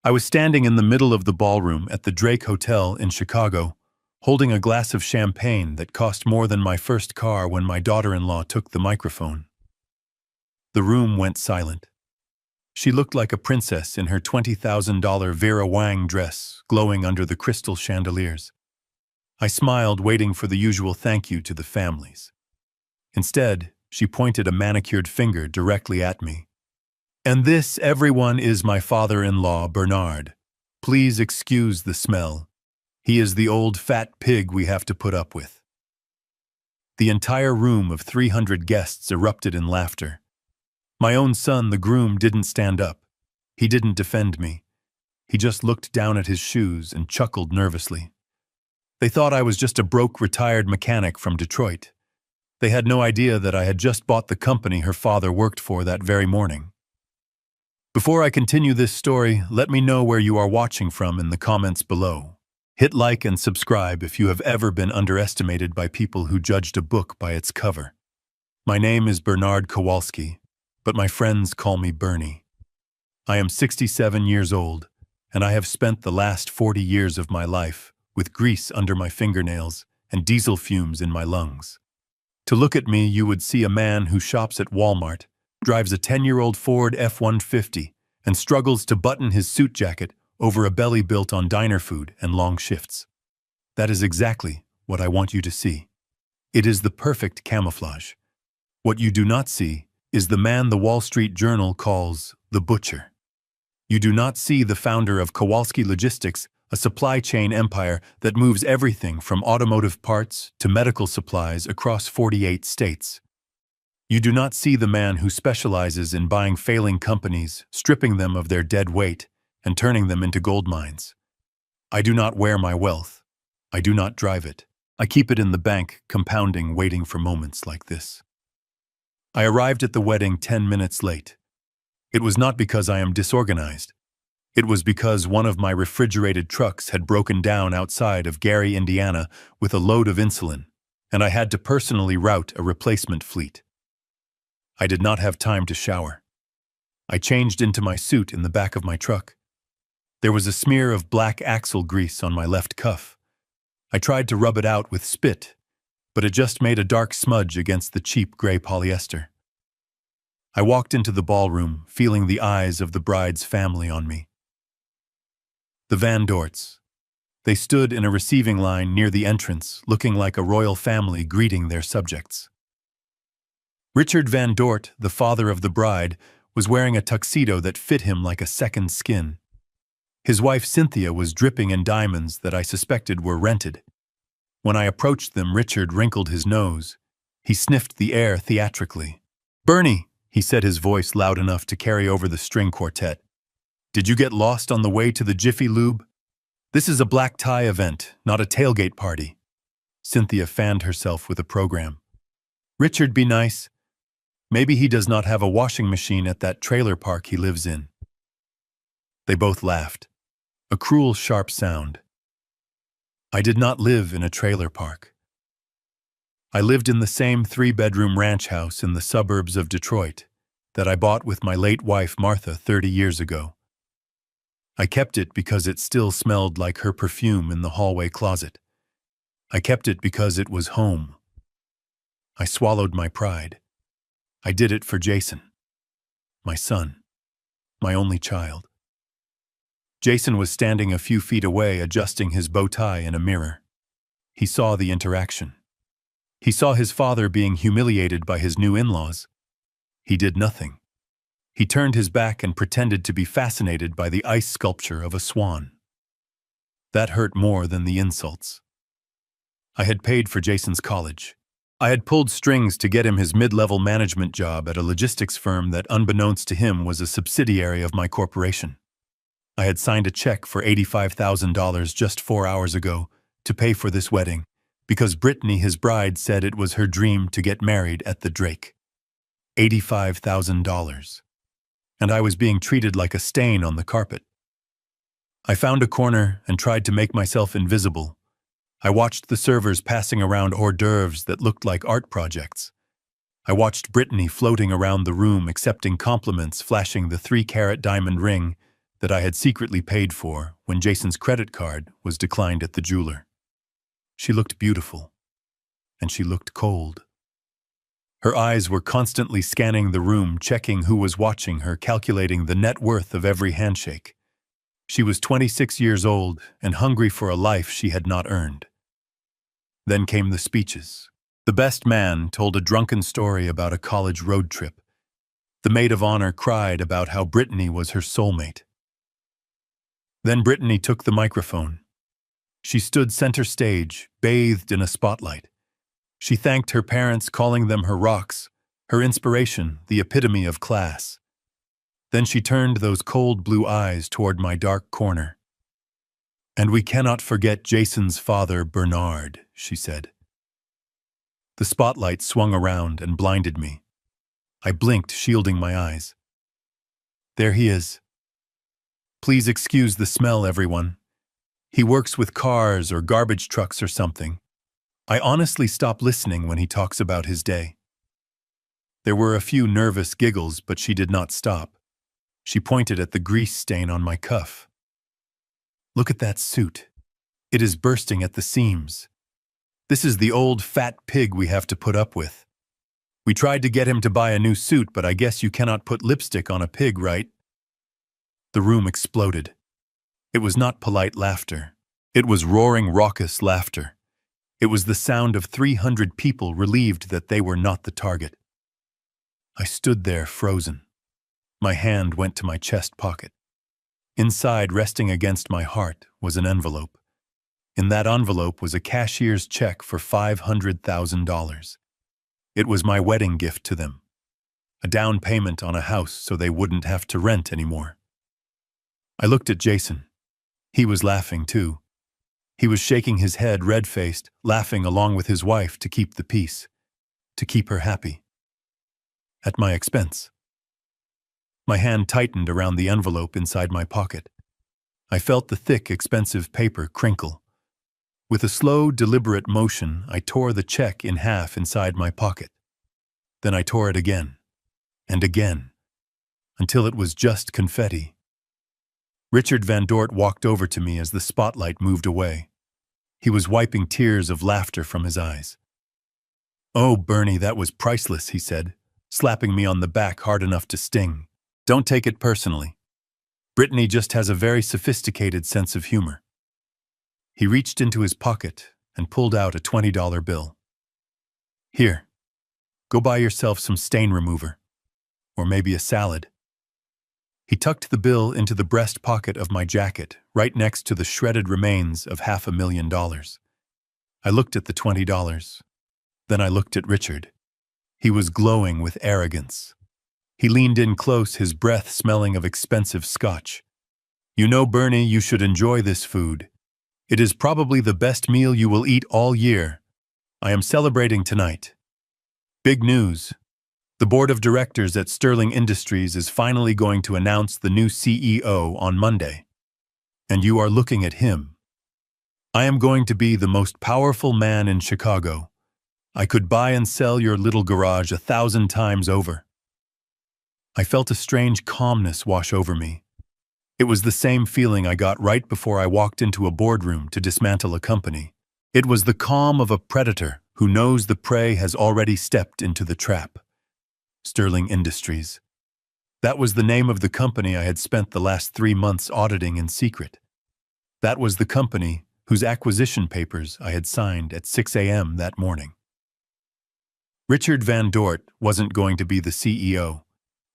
I was standing in the middle of the ballroom at the Drake Hotel in Chicago, holding a glass of champagne that cost more than my first car when my daughter-in-law took the microphone. The room went silent. She looked like a princess in her $20,000 Vera Wang dress, glowing under the crystal chandeliers. I smiled, waiting for the usual thank you to the families. Instead, she pointed a manicured finger directly at me. "And this, everyone, is my father-in-law, Bernard. Please excuse the smell. He is the old fat pig we have to put up with." The entire room of 300 guests erupted in laughter. My own son, the groom, didn't stand up. He didn't defend me. He just looked down at his shoes and chuckled nervously. They thought I was just a broke retired mechanic from Detroit. They had no idea that I had just bought the company her father worked for that very morning. Before I continue this story, let me know where you are watching from in the comments below. Hit like and subscribe if you have ever been underestimated by people who judged a book by its cover. My name is Bernard Kowalski, but my friends call me Bernie. I am 67 years old, and I have spent the last 40 years of my life with grease under my fingernails and diesel fumes in my lungs. To look at me, you would see a man who shops at Walmart, drives a 10-year-old Ford F-150, and struggles to button his suit jacket over a belly built on diner food and long shifts. That is exactly what I want you to see. It is the perfect camouflage. What you do not see is the man the Wall Street Journal calls the butcher. You do not see the founder of Kowalski Logistics, a supply chain empire that moves everything from automotive parts to medical supplies across 48 states. You do not see the man who specializes in buying failing companies, stripping them of their dead weight, and turning them into gold mines. I do not wear my wealth. I do not drive it. I keep it in the bank, compounding, waiting for moments like this. I arrived at the wedding 10 minutes late. It was not because I am disorganized. It was because one of my refrigerated trucks had broken down outside of Gary, Indiana, with a load of insulin, and I had to personally route a replacement fleet. I did not have time to shower. I changed into my suit in the back of my truck. There was a smear of black axle grease on my left cuff. I tried to rub it out with spit, but it just made a dark smudge against the cheap gray polyester. I walked into the ballroom, feeling the eyes of the bride's family on me. The Van Dorts. They stood in a receiving line near the entrance, looking like a royal family greeting their subjects. Richard Van Dort, the father of the bride, was wearing a tuxedo that fit him like a second skin. His wife Cynthia was dripping in diamonds that I suspected were rented. When I approached them, Richard wrinkled his nose. He sniffed the air theatrically. "Bernie," he said, his voice loud enough to carry over the string quartet. "Did you get lost on the way to the Jiffy Lube? This is a black tie event, not a tailgate party." Cynthia fanned herself with a program. "Richard, be nice. Maybe he does not have a washing machine at that trailer park he lives in." They both laughed. A cruel, sharp sound. I did not live in a trailer park. I lived in the same 3-bedroom ranch house in the suburbs of Detroit that I bought with my late wife Martha 30 years ago. I kept it because it still smelled like her perfume in the hallway closet. I kept it because it was home. I swallowed my pride. I did it for Jason, my son, my only child. Jason was standing a few feet away, adjusting his bow tie in a mirror. He saw the interaction. He saw his father being humiliated by his new in-laws. He did nothing. He turned his back and pretended to be fascinated by the ice sculpture of a swan. That hurt more than the insults. I had paid for Jason's college. I had pulled strings to get him his mid-level management job at a logistics firm that, unbeknownst to him, was a subsidiary of my corporation. I had signed a check for $85,000 just 4 hours ago to pay for this wedding, because Brittany, his bride, said it was her dream to get married at the Drake. $85,000. And I was being treated like a stain on the carpet. I found a corner and tried to make myself invisible. I watched the servers passing around hors d'oeuvres that looked like art projects. I watched Brittany floating around the room accepting compliments, flashing the 3-carat diamond ring that I had secretly paid for when Jason's credit card was declined at the jeweler. She looked beautiful, and she looked cold. Her eyes were constantly scanning the room, checking who was watching her, calculating the net worth of every handshake. She was 26 years old and hungry for a life she had not earned. Then came the speeches. The best man told a drunken story about a college road trip. The maid of honor cried about how Brittany was her soulmate. Then Brittany took the microphone. She stood center stage, bathed in a spotlight. She thanked her parents, calling them her rocks, her inspiration, the epitome of class. Then she turned those cold blue eyes toward my dark corner. "And we cannot forget Jason's father, Bernard," she said. The spotlight swung around and blinded me. I blinked, shielding my eyes. "There he is. Please excuse the smell, everyone. He works with cars or garbage trucks or something. I honestly stop listening when he talks about his day." There were a few nervous giggles, but she did not stop. She pointed at the grease stain on my cuff. "Look at that suit. It is bursting at the seams. This is the old fat pig we have to put up with. We tried to get him to buy a new suit, but I guess you cannot put lipstick on a pig, right?" The room exploded. It was not polite laughter. It was roaring, raucous laughter. It was the sound of 300 people relieved that they were not the target. I stood there frozen. My hand went to my chest pocket. Inside, resting against my heart, was an envelope. In that envelope was a cashier's check for $500,000. It was my wedding gift to them. A down payment on a house so they wouldn't have to rent anymore. I looked at Jason. He was laughing too. He was shaking his head, red-faced, laughing along with his wife to keep the peace, to keep her happy. At my expense. My hand tightened around the envelope inside my pocket. I felt the thick, expensive paper crinkle. With a slow, deliberate motion, I tore the check in half inside my pocket. Then I tore it again, and again, until it was just confetti. Richard Van Dort walked over to me as the spotlight moved away. He was wiping tears of laughter from his eyes. "Oh, Bernie, that was priceless," he said, slapping me on the back hard enough to sting. "Don't take it personally. Brittany just has a very sophisticated sense of humor." He reached into his pocket and pulled out a $20 bill. "Here, go buy yourself some stain remover, or maybe a salad." He tucked the bill into the breast pocket of my jacket, right next to the shredded remains of $500,000. I looked at the $20. Then I looked at Richard. He was glowing with arrogance. He leaned in close, his breath smelling of expensive scotch. "You know, Bernie, you should enjoy this food. It is probably the best meal you will eat all year. I am celebrating tonight. Big news. The board of directors at Sterling Industries is finally going to announce the new CEO on Monday. And you are looking at him. I am going to be the most powerful man in Chicago. I could buy and sell your little garage 1,000 times over." I felt a strange calmness wash over me. It was the same feeling I got right before I walked into a boardroom to dismantle a company. It was the calm of a predator who knows the prey has already stepped into the trap. Sterling Industries. That was the name of the company I had spent the last 3 months auditing in secret. That was the company whose acquisition papers I had signed at 6 a.m. that morning. Richard Van Dort wasn't going to be the CEO.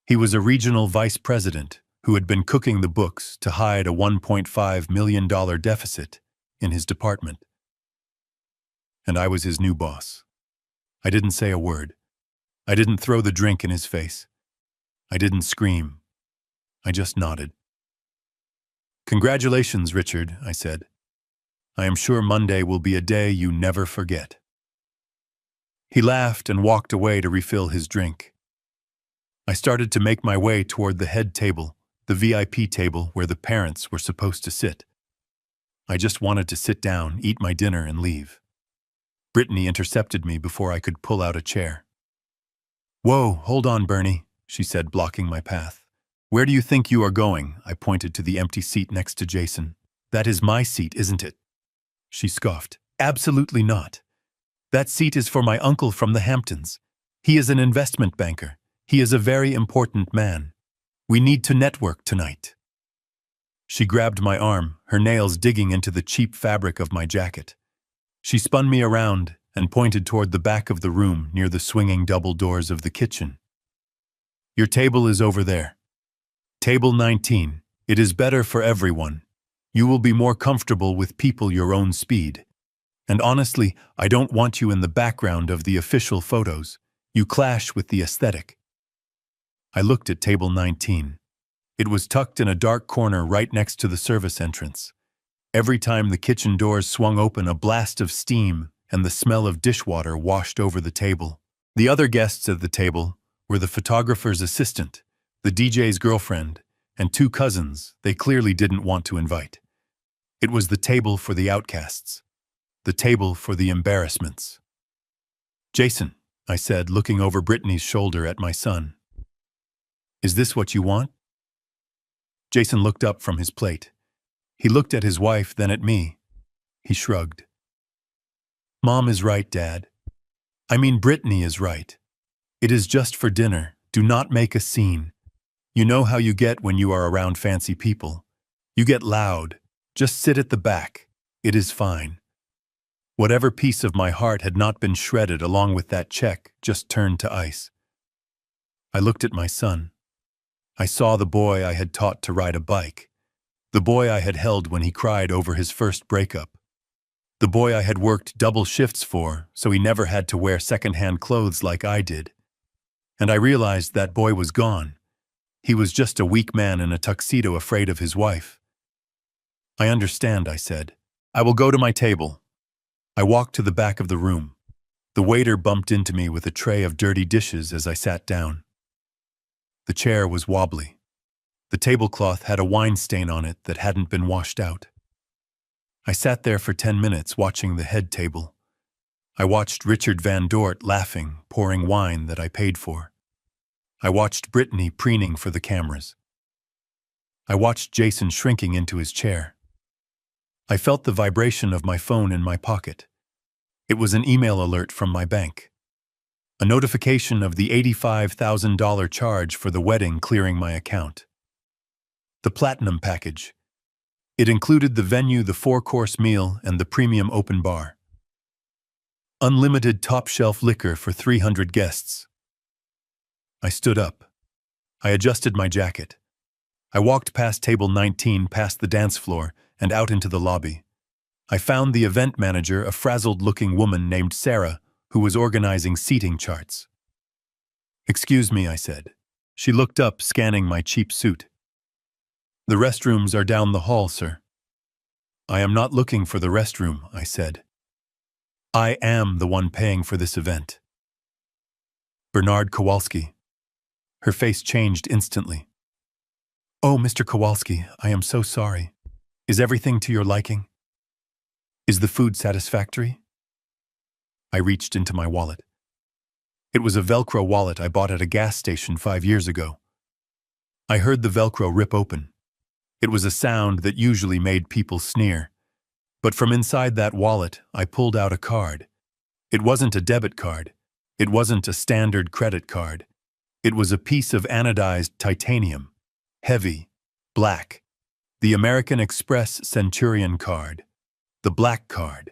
He was a regional vice president who had been cooking the books to hide a $1.5 million deficit in his department. And I was his new boss. I didn't say a word. I didn't throw the drink in his face. I didn't scream. I just nodded. "Congratulations, Richard," I said. "I am sure Monday will be a day you never forget." He laughed and walked away to refill his drink. I started to make my way toward the head table, the VIP table where the parents were supposed to sit. I just wanted to sit down, eat my dinner, and leave. Brittany intercepted me before I could pull out a chair. "Whoa, hold on, Bernie," she said, blocking my path. Where do you think you are going? I pointed to the empty seat next to Jason. That is my seat, isn't it? She scoffed. Absolutely not. That seat is for my uncle from the Hamptons. He is an investment banker. He is a very important man. We need to network tonight. She grabbed my arm, her nails digging into the cheap fabric of my jacket. She spun me around and pointed toward the back of the room near the swinging double doors of the kitchen. Your table is over there. Table 19. It is better for everyone. You will be more comfortable with people your own speed. And honestly, I don't want you in the background of the official photos. You clash with the aesthetic. I looked at table 19. It was tucked in a dark corner right next to the service entrance. Every time the kitchen doors swung open, a blast of steam and the smell of dishwater washed over the table. The other guests at the table were the photographer's assistant, the DJ's girlfriend, and two cousins they clearly didn't want to invite. It was the table for the outcasts, the table for the embarrassments. Jason, I said, looking over Brittany's shoulder at my son. Is this what you want? Jason looked up from his plate. He looked at his wife, then at me. He shrugged. Mom is right, Dad. I mean, Brittany is right. It is just for dinner. Do not make a scene. You know how you get when you are around fancy people. You get loud. Just sit at the back. It is fine. Whatever piece of my heart had not been shredded along with that check just turned to ice. I looked at my son. I saw the boy I had taught to ride a bike. The boy I had held when he cried over his first breakup. The boy I had worked double shifts for so he never had to wear second-hand clothes like I did. And I realized that boy was gone. He was just a weak man in a tuxedo afraid of his wife. I understand, I said. I will go to my table. I walked to the back of the room. The waiter bumped into me with a tray of dirty dishes as I sat down. The chair was wobbly. The tablecloth had a wine stain on it that hadn't been washed out. I sat there for 10 minutes watching the head table. I watched Richard Van Dort laughing, pouring wine that I paid for. I watched Brittany preening for the cameras. I watched Jason shrinking into his chair. I felt the vibration of my phone in my pocket. It was an email alert from my bank. A notification of the $85,000 charge for the wedding clearing my account. The Platinum package. It included the venue, the 4-course meal, and the premium open bar. Unlimited top-shelf liquor for 300 guests. I stood up. I adjusted my jacket. I walked past table 19, past the dance floor, and out into the lobby. I found the event manager, a frazzled-looking woman named Sarah, who was organizing seating charts. Excuse me, I said. She looked up, scanning my cheap suit. The restrooms are down the hall, sir. I am not looking for the restroom, I said. I am the one paying for this event. Bernard Kowalski. Her face changed instantly. Oh, Mr. Kowalski, I am so sorry. Is everything to your liking? Is the food satisfactory? I reached into my wallet. It was a Velcro wallet I bought at a gas station 5 years ago. I heard the Velcro rip open. It was a sound that usually made people sneer. But from inside that wallet, I pulled out a card. It wasn't a debit card. It wasn't a standard credit card. It was a piece of anodized titanium. Heavy, black. The American Express Centurion card. The black card.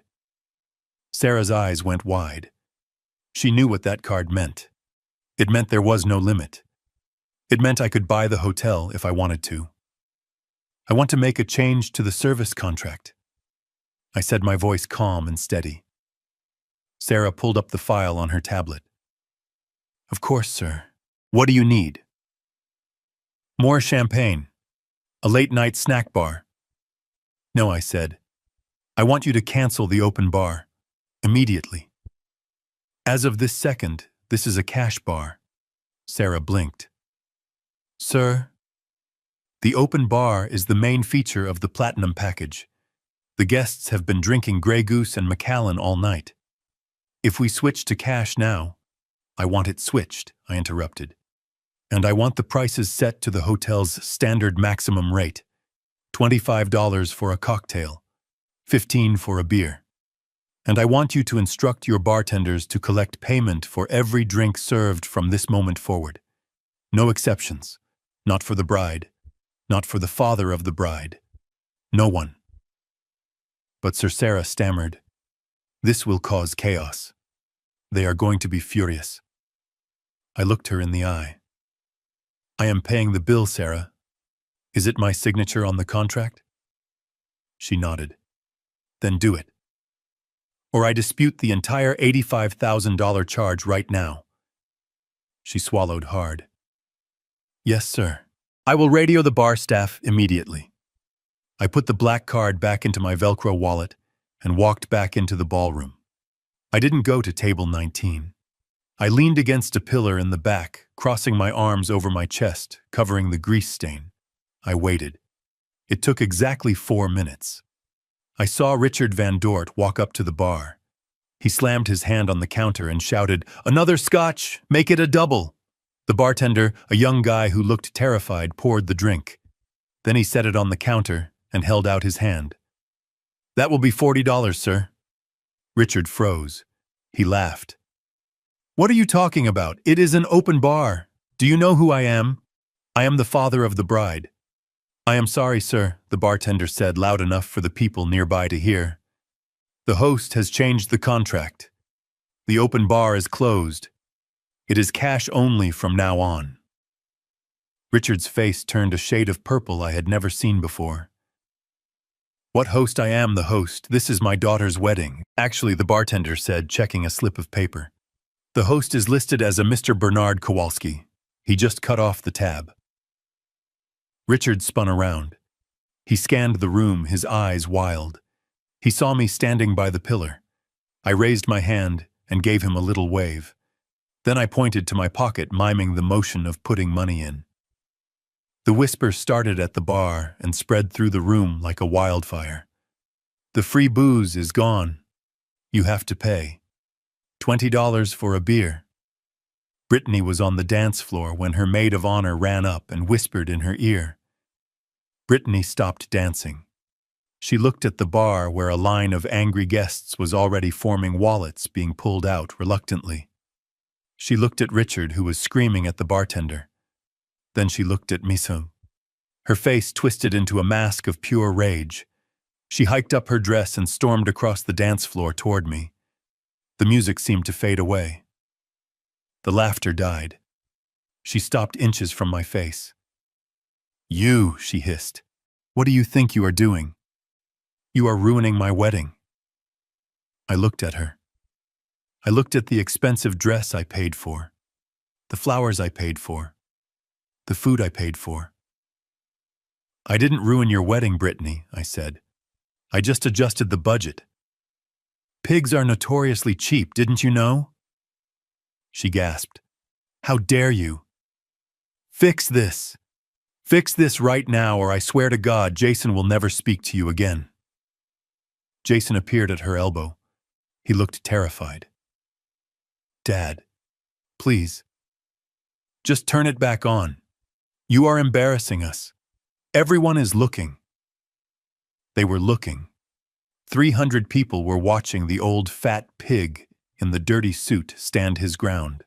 Sarah's eyes went wide. She knew what that card meant. It meant there was no limit. It meant I could buy the hotel if I wanted to. I want to make a change to the service contract. I said, my voice calm and steady. Sarah pulled up the file on her tablet. Of course, sir. What do you need? More champagne. A late-night snack bar. No, I said. I want you to cancel the open bar. Immediately. As of this second, this is a cash bar. Sarah blinked. Sir, the open bar is the main feature of the Platinum package. The guests have been drinking Grey Goose and Macallan all night. If we switch to cash now, I want it switched, I interrupted. And I want the prices set to the hotel's standard maximum rate. $25 for a cocktail, $15 for a beer. And I want you to instruct your bartenders to collect payment for every drink served from this moment forward. No exceptions. Not for the bride. Not for the father of the bride. No one. But Sir Sarah stammered, "This will cause chaos. They are going to be furious." I looked her in the eye. "I am paying the bill, Sarah. Is it my signature on the contract?" She nodded. "Then do it. Or I dispute the entire $85,000 charge right now." She swallowed hard. "Yes, sir. I will radio the bar staff immediately." I put the black card back into my Velcro wallet and walked back into the ballroom. I didn't go to table 19. I leaned against a pillar in the back, crossing my arms over my chest, covering the grease stain. I waited. It took exactly 4 minutes. I saw Richard Van Dort walk up to the bar. He slammed his hand on the counter and shouted, "Another scotch! Make it a double!" The bartender, a young guy who looked terrified, poured the drink. Then he set it on the counter and held out his hand. "That will be $40, sir." Richard froze. He laughed. "What are you talking about? It is an open bar. Do you know who I am? I am the father of the bride." "I am sorry, sir," the bartender said loud enough for the people nearby to hear. "The host has changed the contract. The open bar is closed. It is cash only from now on." Richard's face turned a shade of purple I had never seen before. "What host? I am the host. This is my daughter's wedding." "Actually," the bartender said, checking a slip of paper. "The host is listed as a Mr. Bernard Kowalski. He just cut off the tab." Richard spun around. He scanned the room, his eyes wild. He saw me standing by the pillar. I raised my hand and gave him a little wave. Then I pointed to my pocket, miming the motion of putting money in. The whisper started at the bar and spread through the room like a wildfire. "The free booze is gone. You have to pay. $20 for a beer." Brittany was on the dance floor when her maid of honor ran up and whispered in her ear. Brittany stopped dancing. She looked at the bar where a line of angry guests was already forming wallets being pulled out reluctantly. She looked at Richard, who was screaming at the bartender. Then she looked at Miso. Her face twisted into a mask of pure rage. She hiked up her dress and stormed across the dance floor toward me. The music seemed to fade away. The laughter died. She stopped inches from my face. "You," she hissed. "What do you think you are doing? You are ruining my wedding." I looked at her. I looked at the expensive dress I paid for, the flowers I paid for, the food I paid for. "I didn't ruin your wedding, Brittany," I said. "I just adjusted the budget. Pigs are notoriously cheap, didn't you know?" She gasped. "How dare you? Fix this. Fix this right now, or I swear to God, Jason will never speak to you again." Jason appeared at her elbow. He looked terrified. "Dad, please. Just turn it back on. You are embarrassing us. Everyone is looking." They were looking. 300 people were watching the old fat pig in the dirty suit stand his ground.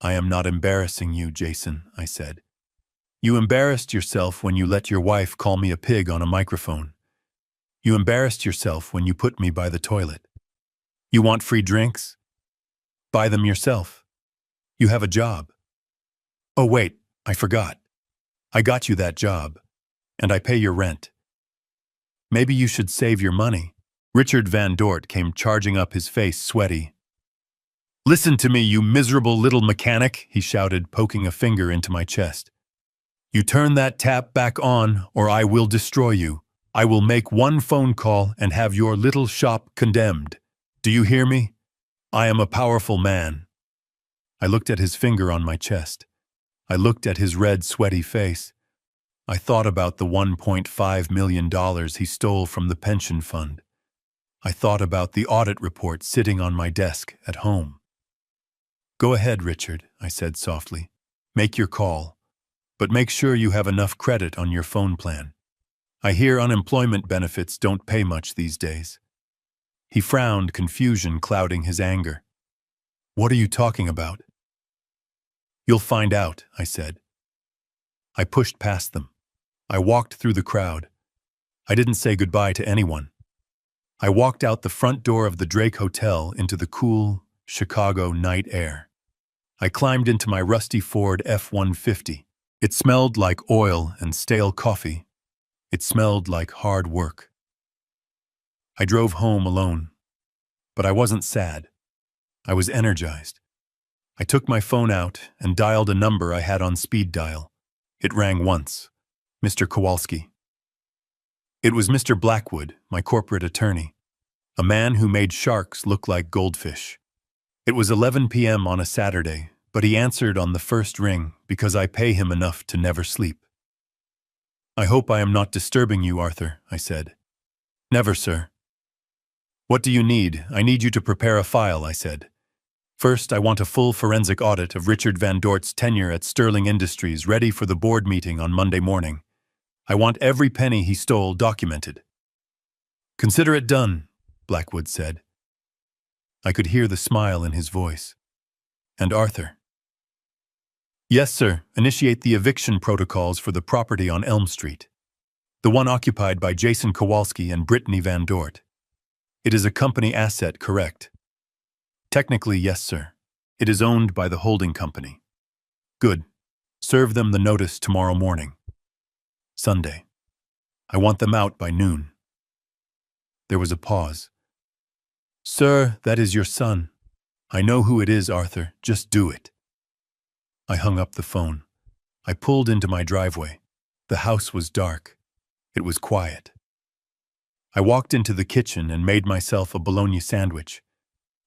"I am not embarrassing you, Jason," I said. "You embarrassed yourself when you let your wife call me a pig on a microphone. You embarrassed yourself when you put me by the toilet. You want free drinks? Buy them yourself. You have a job. Oh wait, I forgot. I got you that job, and I pay your rent. Maybe you should save your money." Richard Van Dort came charging up, his face sweaty. "Listen to me, you miserable little mechanic," he shouted, poking a finger into my chest. "You turn that tap back on, or I will destroy you. I will make one phone call and have your little shop condemned. Do you hear me? I am a powerful man." I looked at his finger on my chest. I looked at his red, sweaty face. I thought about the $1.5 million he stole from the pension fund. I thought about the audit report sitting on my desk at home. "Go ahead, Richard," I said softly. Make your call, but make sure you have enough credit on your phone plan. I hear unemployment benefits don't pay much these days." He frowned, confusion clouding his anger. "What are you talking about?" "You'll find out," I said. I pushed past them. I walked through the crowd. I didn't say goodbye to anyone. I walked out the front door of the Drake Hotel into the cool Chicago night air. I climbed into my rusty Ford F-150. It smelled like oil and stale coffee. It smelled like hard work. I drove home alone, but I wasn't sad. I was energized. I took my phone out and dialed a number I had on speed dial. It rang once. Mr. Kowalski. It was Mr. Blackwood, my corporate attorney, a man who made sharks look like goldfish. It was 11 p.m. on a Saturday, but he answered on the first ring because I pay him enough to never sleep. "I hope I am not disturbing you, Arthur," I said. "Never, sir." "What do you need?" "I need you to prepare a file," I said. "First, I want a full forensic audit of Richard Van Dort's tenure at Sterling Industries ready for the board meeting on Monday morning. I want every penny he stole documented." "Consider it done," Blackwood said. I could hear the smile in his voice. "And Arthur?" "Yes, sir. Initiate the eviction protocols for the property on Elm Street, the one occupied by Jason Kowalski and Brittany Van Dort. It is a company asset, correct?" "Technically, yes, sir. It is owned by the holding company." "Good. Serve them the notice tomorrow morning." "Sunday. I want them out by noon." There was a pause. "Sir, that is your son." "I know who it is, Arthur. Just do it." I hung up the phone. I pulled into my driveway. The house was dark. It was quiet. I walked into the kitchen and made myself a bologna sandwich.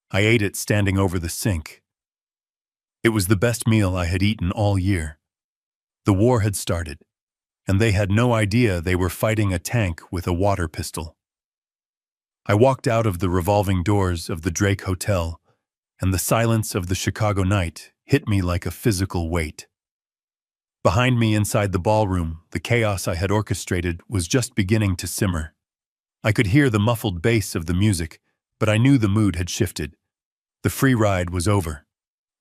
I ate it standing over the sink. It was the best meal I had eaten all year. The war had started, and they had no idea they were fighting a tank with a water pistol. I walked out of the revolving doors of the Drake Hotel, and the silence of the Chicago night hit me like a physical weight. Behind me inside the ballroom, the chaos I had orchestrated was just beginning to simmer. I could hear the muffled bass of the music, but I knew the mood had shifted. The free ride was over.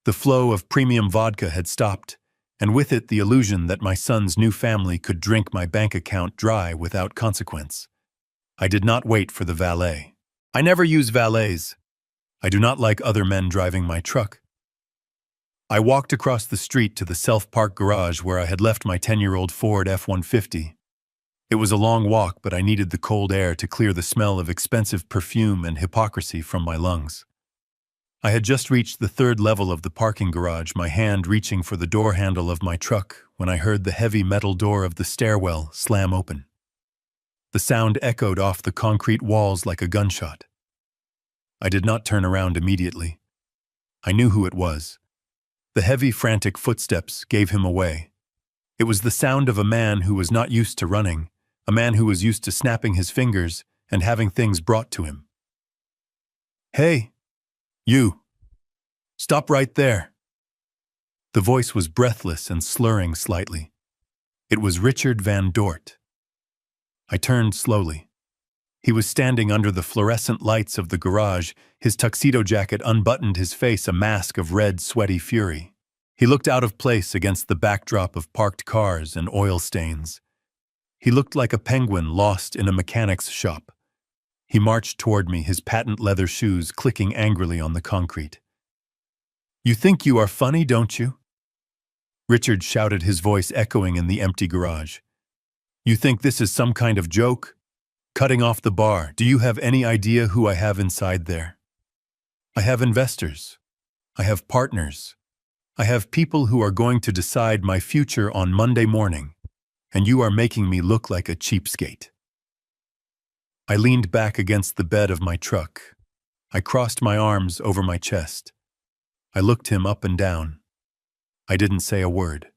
The flow of premium vodka had stopped, and with it the illusion that my son's new family could drink my bank account dry without consequence. I did not wait for the valet. I never use valets. I do not like other men driving my truck. I walked across the street to the self-park garage where I had left my 10-year-old Ford F-150. It was a long walk, but I needed the cold air to clear the smell of expensive perfume and hypocrisy from my lungs. I had just reached the third level of the parking garage, my hand reaching for the door handle of my truck, when I heard the heavy metal door of the stairwell slam open. The sound echoed off the concrete walls like a gunshot. I did not turn around immediately. I knew who it was. The heavy, frantic footsteps gave him away. It was the sound of a man who was not used to running, a man who was used to snapping his fingers and having things brought to him. "Hey, you! Stop right there!" The voice was breathless and slurring slightly. It was Richard Van Dort. I turned slowly. He was standing under the fluorescent lights of the garage, his tuxedo jacket unbuttoned, his face a mask of red, sweaty fury. He looked out of place against the backdrop of parked cars and oil stains. He looked like a penguin lost in a mechanic's shop. He marched toward me, his patent leather shoes clicking angrily on the concrete. "You think you are funny, don't you?" Richard shouted, his voice echoing in the empty garage. "You think this is some kind of joke? Cutting off the bar, do you have any idea who I have inside there? I have investors. I have partners. I have people who are going to decide my future on Monday morning, and you are making me look like a cheapskate." I leaned back against the bed of my truck. I crossed my arms over my chest. I looked him up and down. I didn't say a word.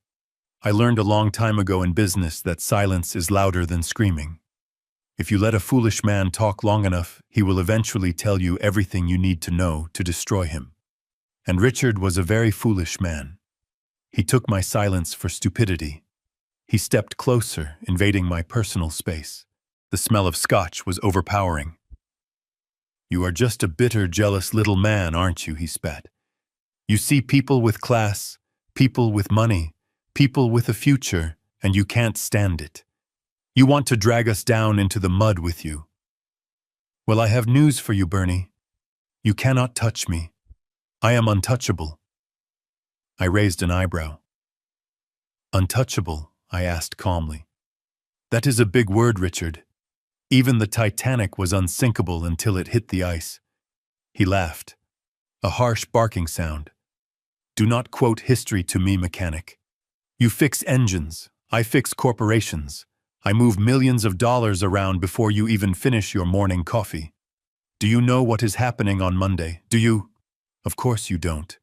I learned a long time ago in business that silence is louder than screaming. If you let a foolish man talk long enough, he will eventually tell you everything you need to know to destroy him. And Richard was a very foolish man. He took my silence for stupidity. He stepped closer, invading my personal space. The smell of scotch was overpowering. "You are just a bitter, jealous little man, aren't you?" he spat. "You see people with class, people with money, people with a future, and you can't stand it. You want to drag us down into the mud with you. Well, I have news for you, Bernie. You cannot touch me. I am untouchable." I raised an eyebrow. "Untouchable?" I asked calmly. "That is a big word, Richard. Even the Titanic was unsinkable until it hit the ice." He laughed. A harsh barking sound. "Do not quote history to me, mechanic. You fix engines, I fix corporations. I move millions of dollars around before you even finish your morning coffee. Do you know what is happening on Monday? Do you?" "Of course you don't.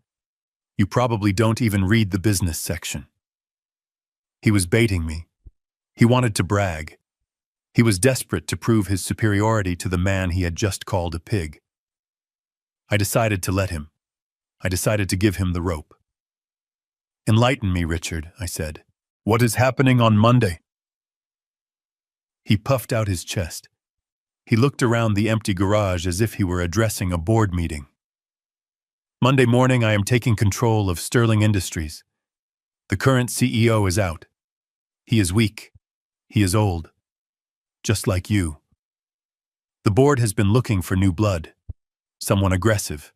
You probably don't even read the business section." He was baiting me. He wanted to brag. He was desperate to prove his superiority to the man he had just called a pig. I decided to let him. I decided to give him the rope. "Enlighten me, Richard," I said. "What is happening on Monday?" He puffed out his chest. He looked around the empty garage as if he were addressing a board meeting. "Monday morning, I am taking control of Sterling Industries. The current CEO is out. He is weak. He is old. Just like you. The board has been looking for new blood. Someone aggressive.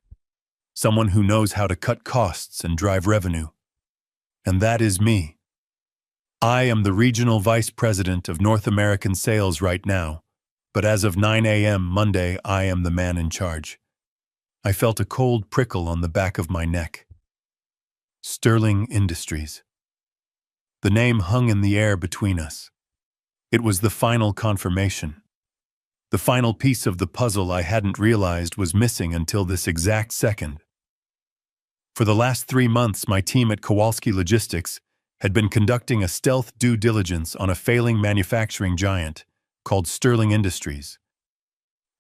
Someone who knows how to cut costs and drive revenue. And that is me. I am the regional vice president of North American sales right now, but as of 9 a.m. Monday, I am the man in charge." I felt a cold prickle on the back of my neck. Sterling Industries. The name hung in the air between us. It was the final confirmation. The final piece of the puzzle I hadn't realized was missing until this exact second. For the last 3 months, my team at Kowalski Logistics had been conducting a stealth due diligence on a failing manufacturing giant called Sterling Industries.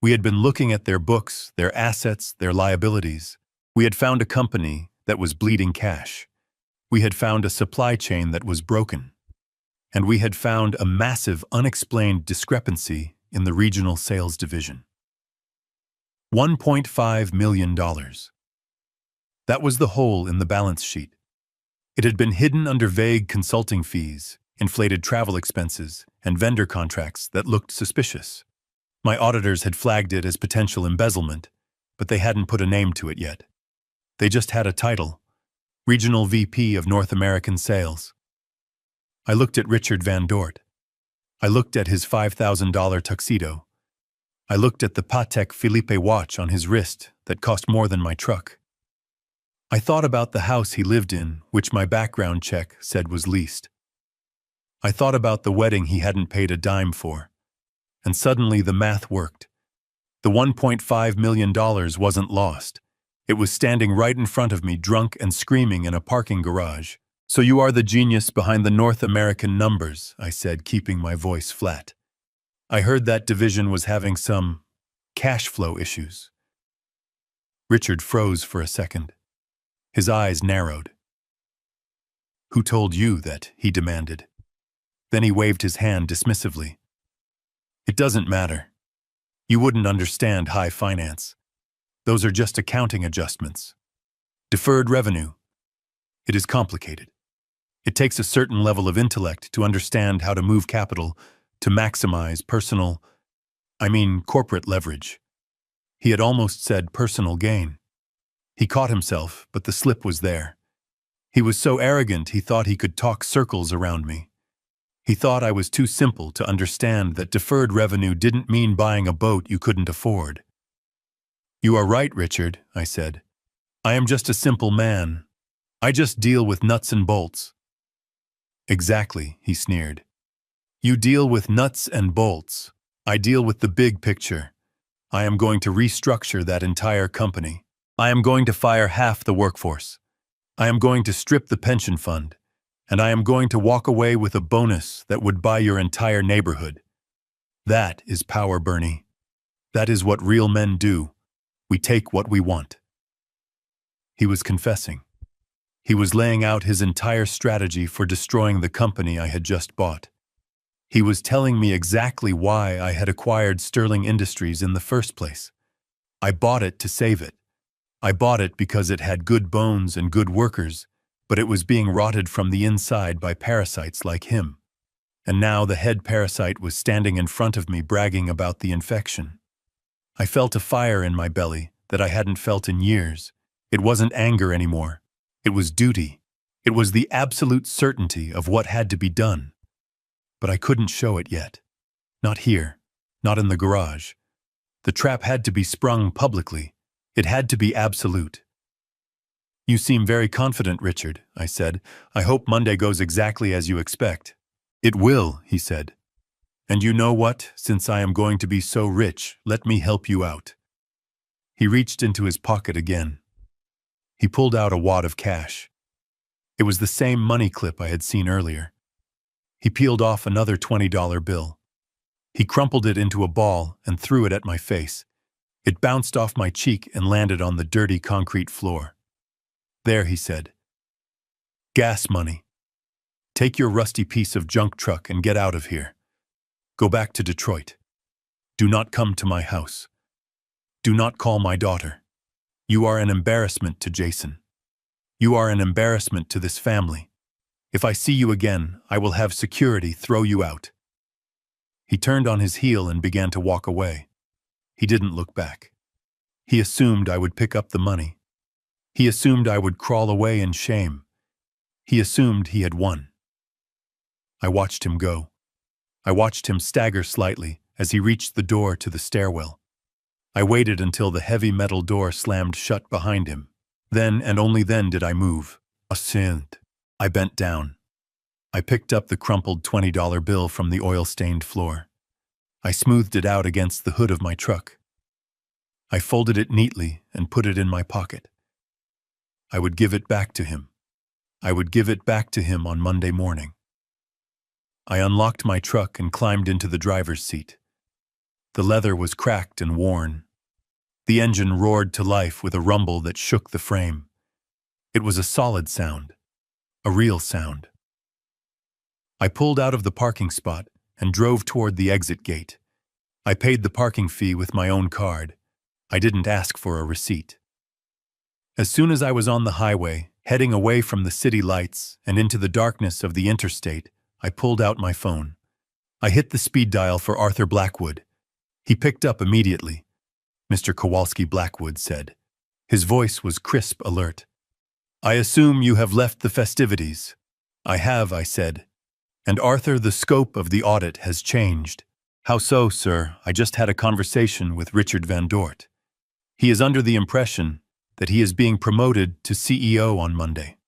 We had been looking at their books, their assets, their liabilities. We had found a company that was bleeding cash. We had found a supply chain that was broken. And we had found a massive, unexplained discrepancy in the regional sales division. $1.5 million. That was the hole in the balance sheet. It had been hidden under vague consulting fees, inflated travel expenses, and vendor contracts that looked suspicious. My auditors had flagged it as potential embezzlement, but they hadn't put a name to it yet. They just had a title, Regional VP of North American Sales. I looked at Richard Van Dort. I looked at his $5,000 tuxedo. I looked at the Patek Philippe watch on his wrist that cost more than my truck. I thought about the house he lived in, which my background check said was leased. I thought about the wedding he hadn't paid a dime for. And suddenly the math worked. The $1.5 million wasn't lost. It was standing right in front of me, drunk and screaming in a parking garage. "So you are the genius behind the North American numbers," I said, keeping my voice flat. "I heard that division was having some cash flow issues." Richard froze for a second. His eyes narrowed. "Who told you that?" he demanded. Then he waved his hand dismissively. "It doesn't matter. You wouldn't understand high finance. Those are just accounting adjustments. Deferred revenue. It is complicated. It takes a certain level of intellect to understand how to move capital to maximize corporate leverage." He had almost said personal gain. He caught himself, but the slip was there. He was so arrogant he thought he could talk circles around me. He thought I was too simple to understand that deferred revenue didn't mean buying a boat you couldn't afford. "You are right, Richard," I said. "I am just a simple man. I just deal with nuts and bolts." "Exactly," he sneered. "You deal with nuts and bolts. I deal with the big picture. I am going to restructure that entire company. I am going to fire half the workforce. I am going to strip the pension fund. And I am going to walk away with a bonus that would buy your entire neighborhood. That is power, Bernie. That is what real men do. We take what we want." He was confessing. He was laying out his entire strategy for destroying the company I had just bought. He was telling me exactly why I had acquired Sterling Industries in the first place. I bought it to save it. I bought it because it had good bones and good workers, but it was being rotted from the inside by parasites like him. And now the head parasite was standing in front of me bragging about the infection. I felt a fire in my belly that I hadn't felt in years. It wasn't anger anymore. It was duty. It was the absolute certainty of what had to be done. But I couldn't show it yet. Not here. Not in the garage. The trap had to be sprung publicly. It had to be absolute. "You seem very confident, Richard," I said. "I hope Monday goes exactly as you expect." "It will," he said. "And you know what? Since I am going to be so rich, let me help you out." He reached into his pocket again. He pulled out a wad of cash. It was the same money clip I had seen earlier. He peeled off another $20 bill. He crumpled it into a ball and threw it at my face. It bounced off my cheek and landed on the dirty concrete floor. "There," he said. "Gas money. Take your rusty piece of junk truck and get out of here. Go back to Detroit. Do not come to my house. Do not call my daughter. You are an embarrassment to Jason. You are an embarrassment to this family. If I see you again, I will have security throw you out." He turned on his heel and began to walk away. He didn't look back. He assumed I would pick up the money. He assumed I would crawl away in shame. He assumed he had won. I watched him go. I watched him stagger slightly as he reached the door to the stairwell. I waited until the heavy metal door slammed shut behind him. Then and only then did I move. Ascend. I bent down. I picked up the crumpled $20 bill from the oil-stained floor. I smoothed it out against the hood of my truck. I folded it neatly and put it in my pocket. I would give it back to him. I would give it back to him on Monday morning. I unlocked my truck and climbed into the driver's seat. The leather was cracked and worn. The engine roared to life with a rumble that shook the frame. It was a solid sound, a real sound. I pulled out of the parking spot and drove toward the exit gate. I paid the parking fee with my own card. I didn't ask for a receipt. As soon as I was on the highway, heading away from the city lights and into the darkness of the interstate, I pulled out my phone. I hit the speed dial for Arthur Blackwood. He picked up immediately. "Mr. Kowalski," Blackwood said. His voice was crisp, alert. "I assume you have left the festivities." "I have," I said. "And Arthur, the scope of the audit has changed." "How so, sir?" "I just had a conversation with Richard Van Dort. He is under the impression that he is being promoted to CEO on Monday.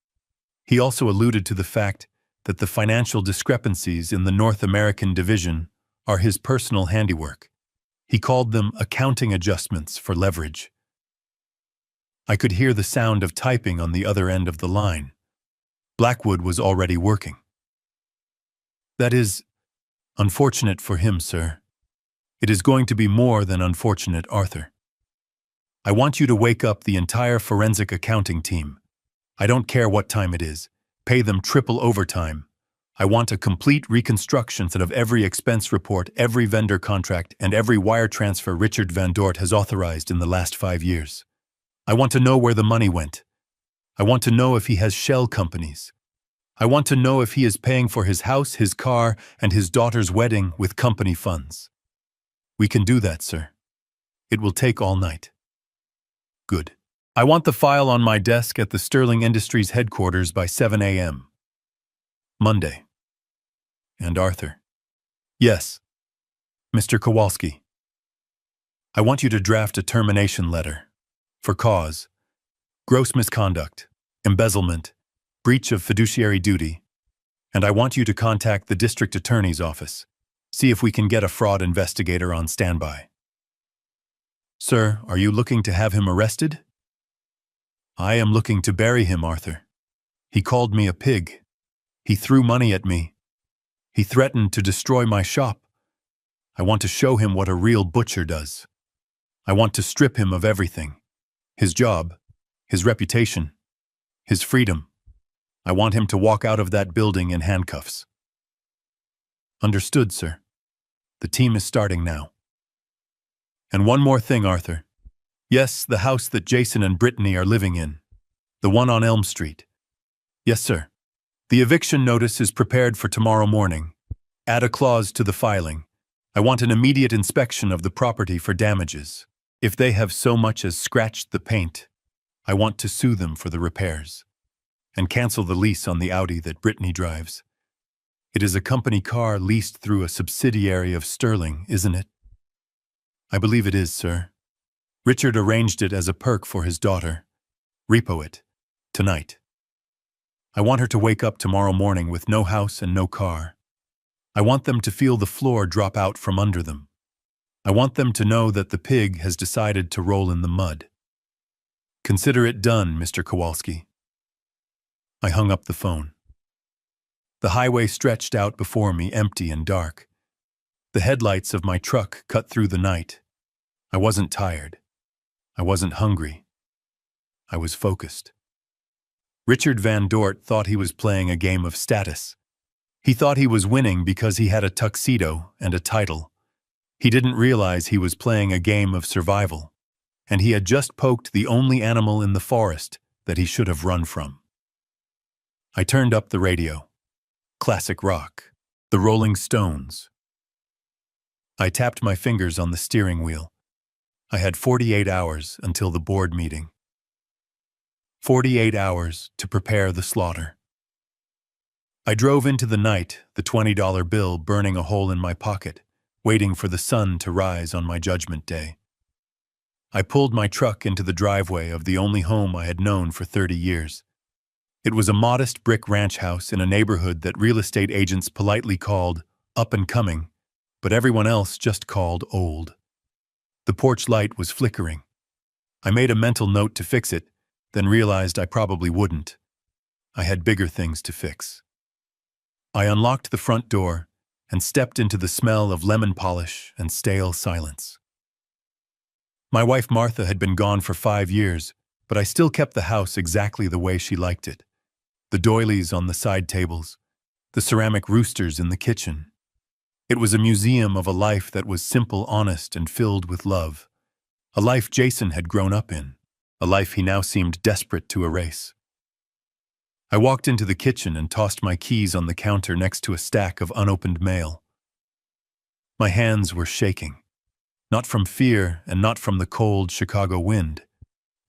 He also alluded to the fact that the financial discrepancies in the North American division are his personal handiwork. He called them accounting adjustments for leverage." I could hear the sound of typing on the other end of the line. Blackwood was already working. "That is unfortunate for him, sir. It is going to be more than unfortunate, Arthur. I want you to wake up the entire forensic accounting team. I don't care what time it is. Pay them triple overtime. I want a complete reconstruction of every expense report, every vendor contract, and every wire transfer Richard Van Dort has authorized in the last 5 years. I want to know where the money went. I want to know if he has shell companies. I want to know if he is paying for his house, his car, and his daughter's wedding with company funds. We can do that, sir. It will take all night." "Good. I want the file on my desk at the Sterling Industries headquarters by 7 a.m. Monday." "And Arthur?" "Yes. Mr. Kowalski, I want you to draft a termination letter for cause, gross misconduct, embezzlement, breach of fiduciary duty, and I want you to contact the district attorney's office. See if we can get a fraud investigator on standby." "Sir, are you looking to have him arrested?" "I am looking to bury him, Arthur. He called me a pig. He threw money at me. He threatened to destroy my shop. I want to show him what a real butcher does. I want to strip him of everything. His job, his reputation, his freedom. I want him to walk out of that building in handcuffs. Understood, sir. The team is starting now. And one more thing, Arthur. Yes, the house that Jason and Brittany are living in. The one on Elm Street. Yes, sir. The eviction notice is prepared for tomorrow morning. Add a clause to the filing. I want an immediate inspection of the property for damages. If they have so much as scratched the paint, I want to sue them for the repairs. And cancel the lease on the Audi that Brittany drives. It is a company car leased through a subsidiary of Sterling, isn't it? I believe it is, sir. Richard arranged it as a perk for his daughter. Repo it. Tonight. I want her to wake up tomorrow morning with no house and no car. I want them to feel the floor drop out from under them. I want them to know that the pig has decided to roll in the mud. Consider it done, Mr. Kowalski. I hung up the phone. The highway stretched out before me, empty and dark. The headlights of my truck cut through the night. I wasn't tired. I wasn't hungry. I was focused. Richard Van Dort thought he was playing a game of status. He thought he was winning because he had a tuxedo and a title. He didn't realize he was playing a game of survival, and he had just poked the only animal in the forest that he should have run from. I turned up the radio. Classic rock. The Rolling Stones. I tapped my fingers on the steering wheel. I had 48 hours until the board meeting. 48 hours to prepare the slaughter. I drove into the night, the $20 bill burning a hole in my pocket, waiting for the sun to rise on my judgment day. I pulled my truck into the driveway of the only home I had known for 30 years. It was a modest brick ranch house in a neighborhood that real estate agents politely called up and coming, but everyone else just called old. The porch light was flickering. I made a mental note to fix it, then realized I probably wouldn't. I had bigger things to fix. I unlocked the front door and stepped into the smell of lemon polish and stale silence. My wife Martha had been gone for 5 years, but I still kept the house exactly the way she liked it. The doilies on the side tables, the ceramic roosters in the kitchen. It was a museum of a life that was simple, honest, and filled with love. A life Jason had grown up in, a life he now seemed desperate to erase. I walked into the kitchen and tossed my keys on the counter next to a stack of unopened mail. My hands were shaking, not from fear and not from the cold Chicago wind.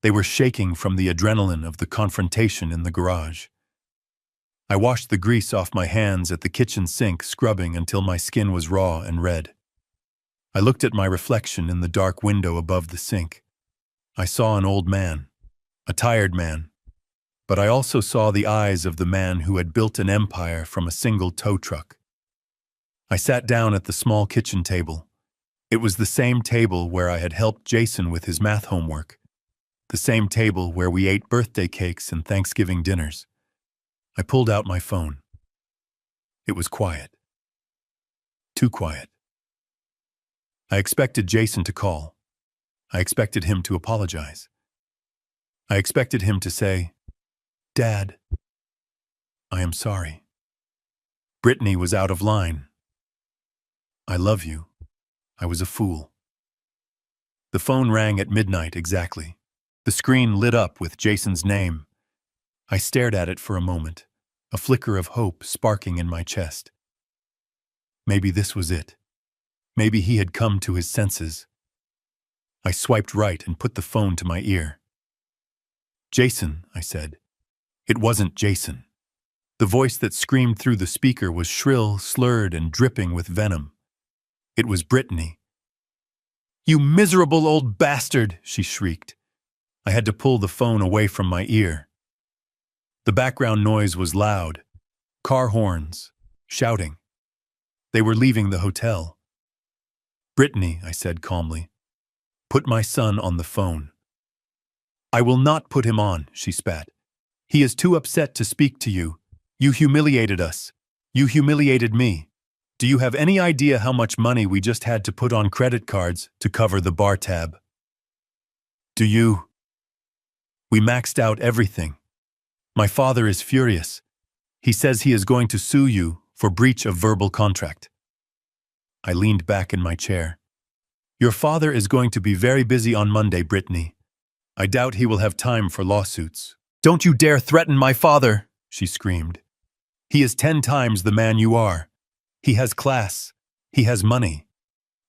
They were shaking from the adrenaline of the confrontation in the garage. I washed the grease off my hands at the kitchen sink, scrubbing until my skin was raw and red. I looked at my reflection in the dark window above the sink. I saw an old man, a tired man, but I also saw the eyes of the man who had built an empire from a single tow truck. I sat down at the small kitchen table. It was the same table where I had helped Jason with his math homework, the same table where we ate birthday cakes and Thanksgiving dinners. I pulled out my phone. It was quiet. Too quiet. I expected Jason to call. I expected him to apologize. I expected him to say, "Dad, I am sorry. Brittany was out of line. I love you. I was a fool." The phone rang at midnight exactly. The screen lit up with Jason's name. I stared at it for a moment, a flicker of hope sparking in my chest. Maybe this was it. Maybe he had come to his senses. I swiped right and put the phone to my ear. "Jason," I said. It wasn't Jason. The voice that screamed through the speaker was shrill, slurred, and dripping with venom. It was Brittany. "You miserable old bastard!" she shrieked. I had to pull the phone away from my ear. The background noise was loud. Car horns, shouting. They were leaving the hotel. "Brittany," I said calmly, "put my son on the phone." "I will not put him on," she spat. "He is too upset to speak to you. You humiliated us. You humiliated me. Do you have any idea how much money we just had to put on credit cards to cover the bar tab? Do you? We maxed out everything. My father is furious. He says he is going to sue you for breach of verbal contract. I leaned back in my chair. Your father is going to be very busy on Monday, Brittany. I doubt he will have time for lawsuits. Don't you dare threaten my father, she screamed. He is 10 times the man you are. He has class. He has money.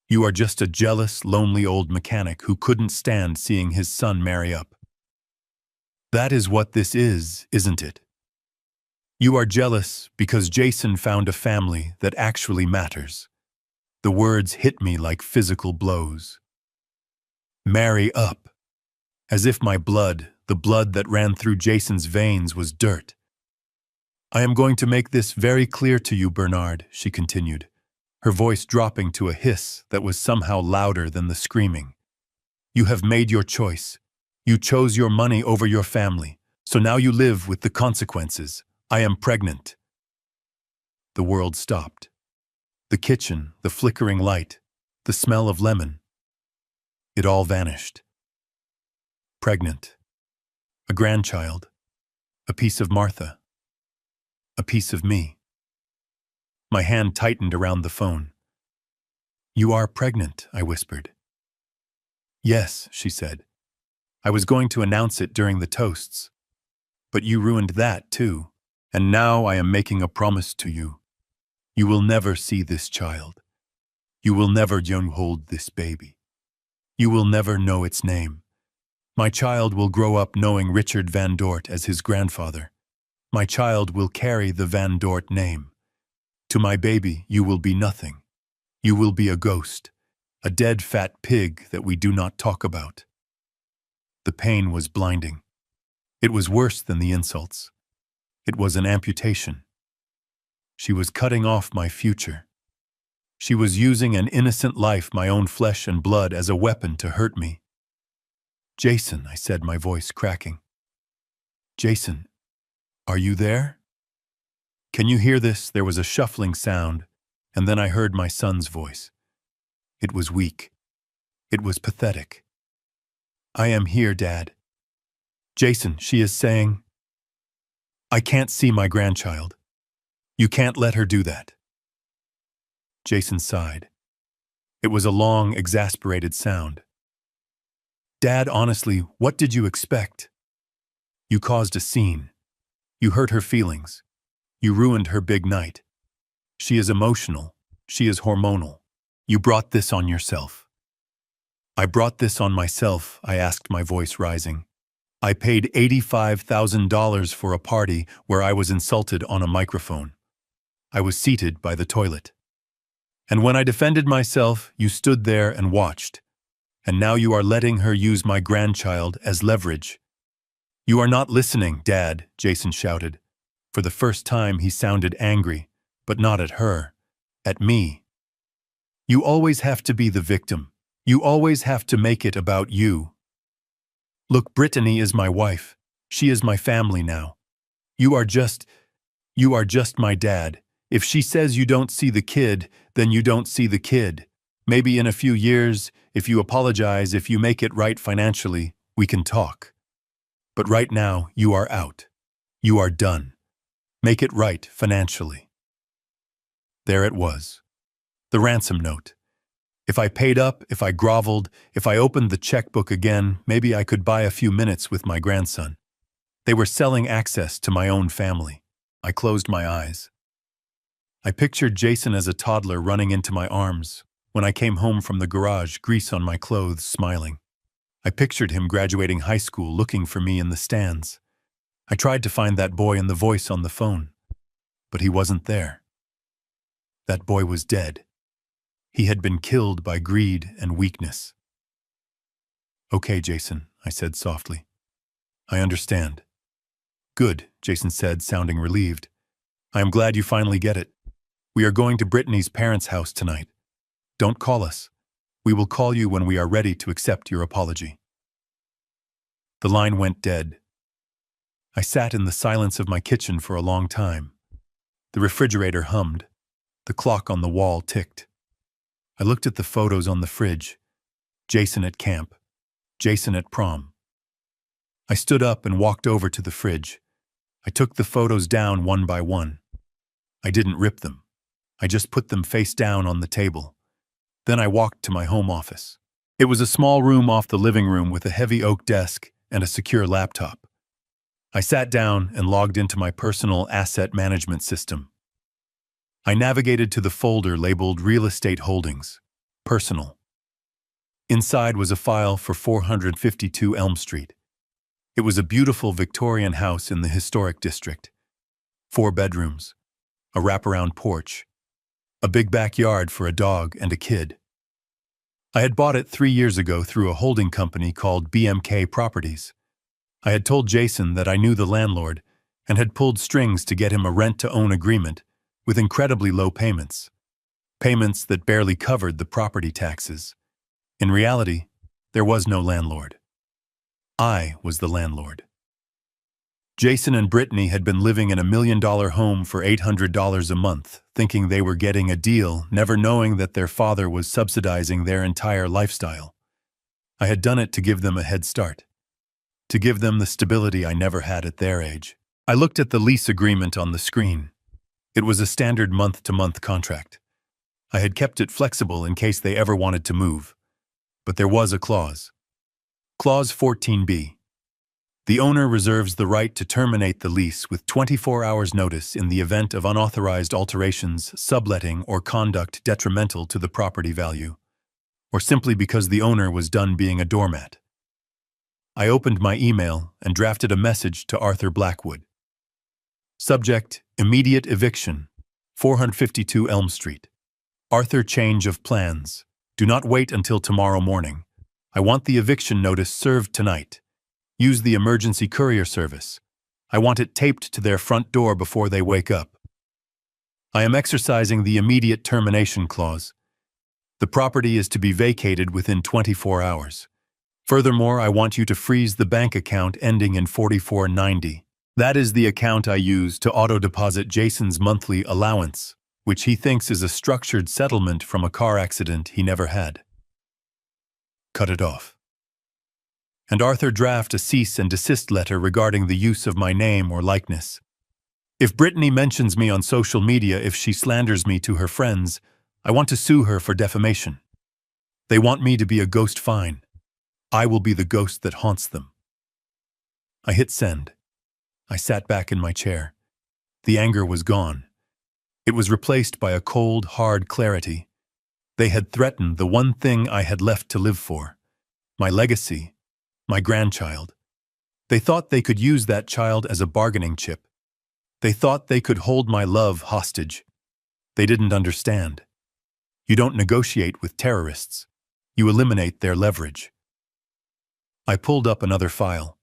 You are just a jealous, lonely old mechanic who couldn't stand seeing his son marry up. That is what this is, isn't it? You are jealous because Jason found a family that actually matters. The words hit me like physical blows. Marry up. As if my blood, the blood that ran through Jason's veins, was dirt. I am going to make this very clear to you, Bernard, she continued, her voice dropping to a hiss that was somehow louder than the screaming. You have made your choice. You chose your money over your family, so now you live with the consequences. I am pregnant. The world stopped. The kitchen, the flickering light, the smell of lemon. It all vanished. Pregnant. A grandchild. A piece of Martha. A piece of me. My hand tightened around the phone. You are pregnant, I whispered. Yes, she said. I was going to announce it during the toasts. But you ruined that too, and now I am making a promise to you. You will never see this child. You will never hold this baby. You will never know its name. My child will grow up knowing Richard Van Dort as his grandfather. My child will carry the Van Dort name. To my baby, you will be nothing. You will be a ghost, a dead fat pig that we do not talk about. The pain was blinding. It was worse than the insults. It was an amputation. She was cutting off my future. She was using an innocent life, my own flesh and blood, as a weapon to hurt me. Jason, I said, my voice cracking. Jason, are you there? Can you hear this? There was a shuffling sound, and then I heard my son's voice. It was weak. It was pathetic. I am here, Dad. Jason, she is saying, I can't see my grandchild. You can't let her do that. Jason sighed. It was a long, exasperated sound. Dad, honestly, what did you expect? You caused a scene. You hurt her feelings. You ruined her big night. She is emotional. She is hormonal. You brought this on yourself. I brought this on myself, I asked, my voice rising. I paid $85,000 for a party where I was insulted on a microphone. I was seated by the toilet. And when I defended myself, you stood there and watched. And now you are letting her use my grandchild as leverage. You are not listening, Dad, Jason shouted. For the first time, he sounded angry, but not at her, at me. You always have to be the victim. You always have to make it about you. Look, Brittany is my wife. She is my family now. You are just my dad. If she says you don't see the kid, then you don't see the kid. Maybe in a few years, if you apologize, if you make it right financially, we can talk. But right now, you are out. You are done. Make it right financially. There it was. The ransom note. If I paid up, if I groveled, if I opened the checkbook again, maybe I could buy a few minutes with my grandson. They were selling access to my own family. I closed my eyes. I pictured Jason as a toddler running into my arms. When I came home from the garage, grease on my clothes, smiling. I pictured him graduating high school, looking for me in the stands. I tried to find that boy in the voice on the phone, but he wasn't there. That boy was dead. He had been killed by greed and weakness. Okay, Jason, I said softly. I understand. Good, Jason said, sounding relieved. I am glad you finally get it. We are going to Brittany's parents' house tonight. Don't call us. We will call you when we are ready to accept your apology. The line went dead. I sat in the silence of my kitchen for a long time. The refrigerator hummed. The clock on the wall ticked. I looked at the photos on the fridge. Jason at camp. Jason at prom. I stood up and walked over to the fridge. I took the photos down one by one. I didn't rip them. I just put them face down on the table. Then I walked to my home office. It was a small room off the living room with a heavy oak desk and a secure laptop. I sat down and logged into my personal asset management system. I navigated to the folder labeled Real Estate Holdings, Personal. Inside was a file for 452 Elm Street. It was a beautiful Victorian house in the historic district. 4 bedrooms, a wraparound porch, a big backyard for a dog and a kid. I had bought it 3 years ago through a holding company called BMK Properties. I had told Jason that I knew the landlord and had pulled strings to get him a rent-to-own agreement with incredibly low payments. Payments that barely covered the property taxes. In reality, there was no landlord. I was the landlord. Jason and Brittany had been living in a $1 million home for $800 a month, thinking they were getting a deal, never knowing that their father was subsidizing their entire lifestyle. I had done it to give them a head start, to give them the stability I never had at their age. I looked at the lease agreement on the screen. It was a standard month-to-month contract. I had kept it flexible in case they ever wanted to move. But there was a clause. Clause 14b. The owner reserves the right to terminate the lease with 24 hours notice in the event of unauthorized alterations, subletting, or conduct detrimental to the property value, or simply because the owner was done being a doormat. I opened my email and drafted a message to Arthur Blackwood. Subject: Immediate eviction, 452 Elm Street. Arthur, change of plans. Do not wait until tomorrow morning. I want the eviction notice served tonight. Use the emergency courier service. I want it taped to their front door before they wake up. I am exercising the immediate termination clause. The property is to be vacated within 24 hours. Furthermore, I want you to freeze the bank account ending in 4490. That is the account I use to auto-deposit Jason's monthly allowance, which he thinks is a structured settlement from a car accident he never had. Cut it off. And Arthur, draft a cease and desist letter regarding the use of my name or likeness. If Brittany mentions me on social media, if she slanders me to her friends, I want to sue her for defamation. They want me to be a ghost. Fine. I will be the ghost that haunts them. I hit send. I sat back in my chair. The anger was gone. It was replaced by a cold, hard clarity. They had threatened the one thing I had left to live for. My legacy. My grandchild. They thought they could use that child as a bargaining chip. They thought they could hold my love hostage. They didn't understand. You don't negotiate with terrorists. You eliminate their leverage. I pulled up another file.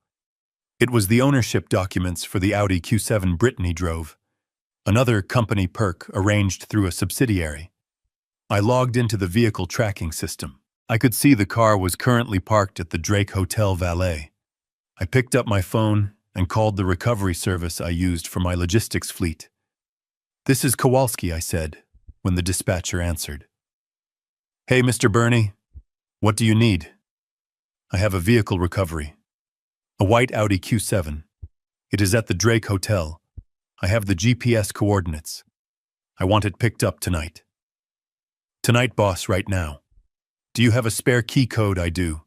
It was the ownership documents for the Audi Q7 Brittany drove, another company perk arranged through a subsidiary. I logged into the vehicle tracking system. I could see the car was currently parked at the Drake Hotel Valet. I picked up my phone and called the recovery service I used for my logistics fleet. "This is Kowalski," I said, when the dispatcher answered. "Hey, Mr. Burney, what do you need?" "I have a vehicle recovery. A white Audi Q7. It is at the Drake Hotel. I have the GPS coordinates. I want it picked up tonight." "Tonight, boss, right now." "Do you have a spare key code?" "I do."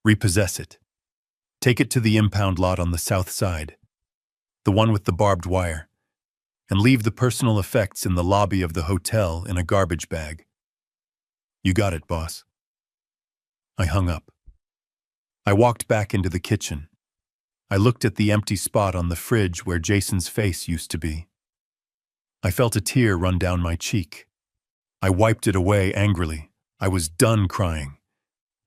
"Repossess it. Take it to the impound lot on the south side, the one with the barbed wire, and leave the personal effects in the lobby of the hotel in a garbage bag." "You got it, boss." I hung up. I walked back into the kitchen. I looked at the empty spot on the fridge where Jason's face used to be. I felt a tear run down my cheek. I wiped it away angrily. I was done crying.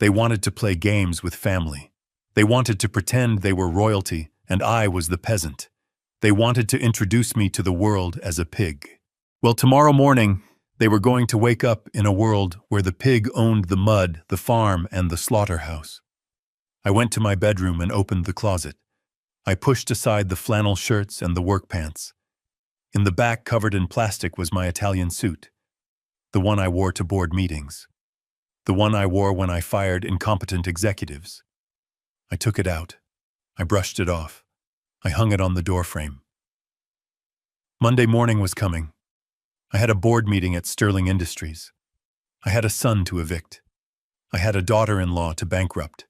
They wanted to play games with family. They wanted to pretend they were royalty and I was the peasant. They wanted to introduce me to the world as a pig. Well, tomorrow morning, they were going to wake up in a world where the pig owned the mud, the farm, and the slaughterhouse. I went to my bedroom and opened the closet. I pushed aside the flannel shirts and the work pants. In the back, covered in plastic, was my Italian suit, the one I wore to board meetings, the one I wore when I fired incompetent executives. I took it out. I brushed it off. I hung it on the doorframe. Monday morning was coming. I had a board meeting at Sterling Industries. I had a son to evict. I had a daughter-in-law to bankrupt.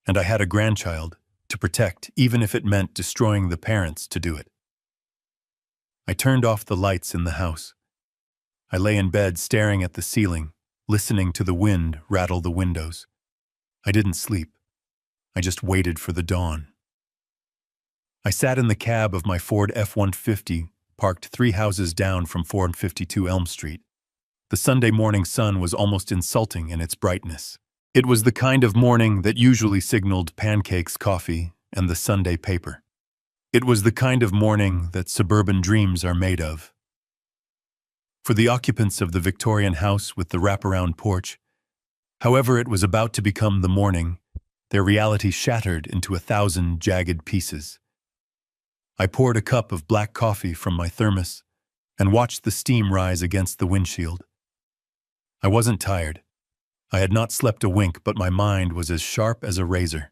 And I had a grandchild to protect, even if it meant destroying the parents to do it. I turned off the lights in the house. I lay in bed staring at the ceiling, listening to the wind rattle the windows. I didn't sleep. I just waited for the dawn. I sat in the cab of my Ford F-150, parked 3 houses down from 452 Elm Street. The Sunday morning sun was almost insulting in its brightness. It was the kind of morning that usually signaled pancakes, coffee, and the Sunday paper. It was the kind of morning that suburban dreams are made of. For the occupants of the Victorian house with the wraparound porch, however it was about to become the morning, their reality shattered into 1,000 jagged pieces. I poured a cup of black coffee from my thermos and watched the steam rise against the windshield. I wasn't tired. I had not slept a wink, but my mind was as sharp as a razor.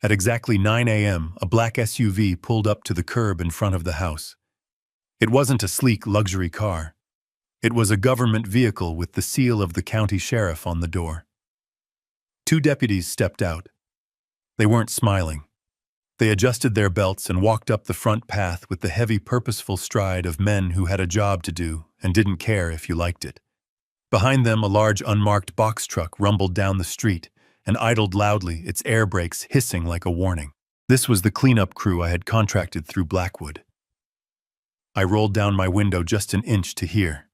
At exactly 9 a.m., a black SUV pulled up to the curb in front of the house. It wasn't a sleek luxury car. It was a government vehicle with the seal of the county sheriff on the door. 2 deputies stepped out. They weren't smiling. They adjusted their belts and walked up the front path with the heavy, purposeful stride of men who had a job to do and didn't care if you liked it. Behind them, a large unmarked box truck rumbled down the street and idled loudly, its air brakes hissing like a warning. This was the cleanup crew I had contracted through Blackwood. I rolled down my window just an inch to hear.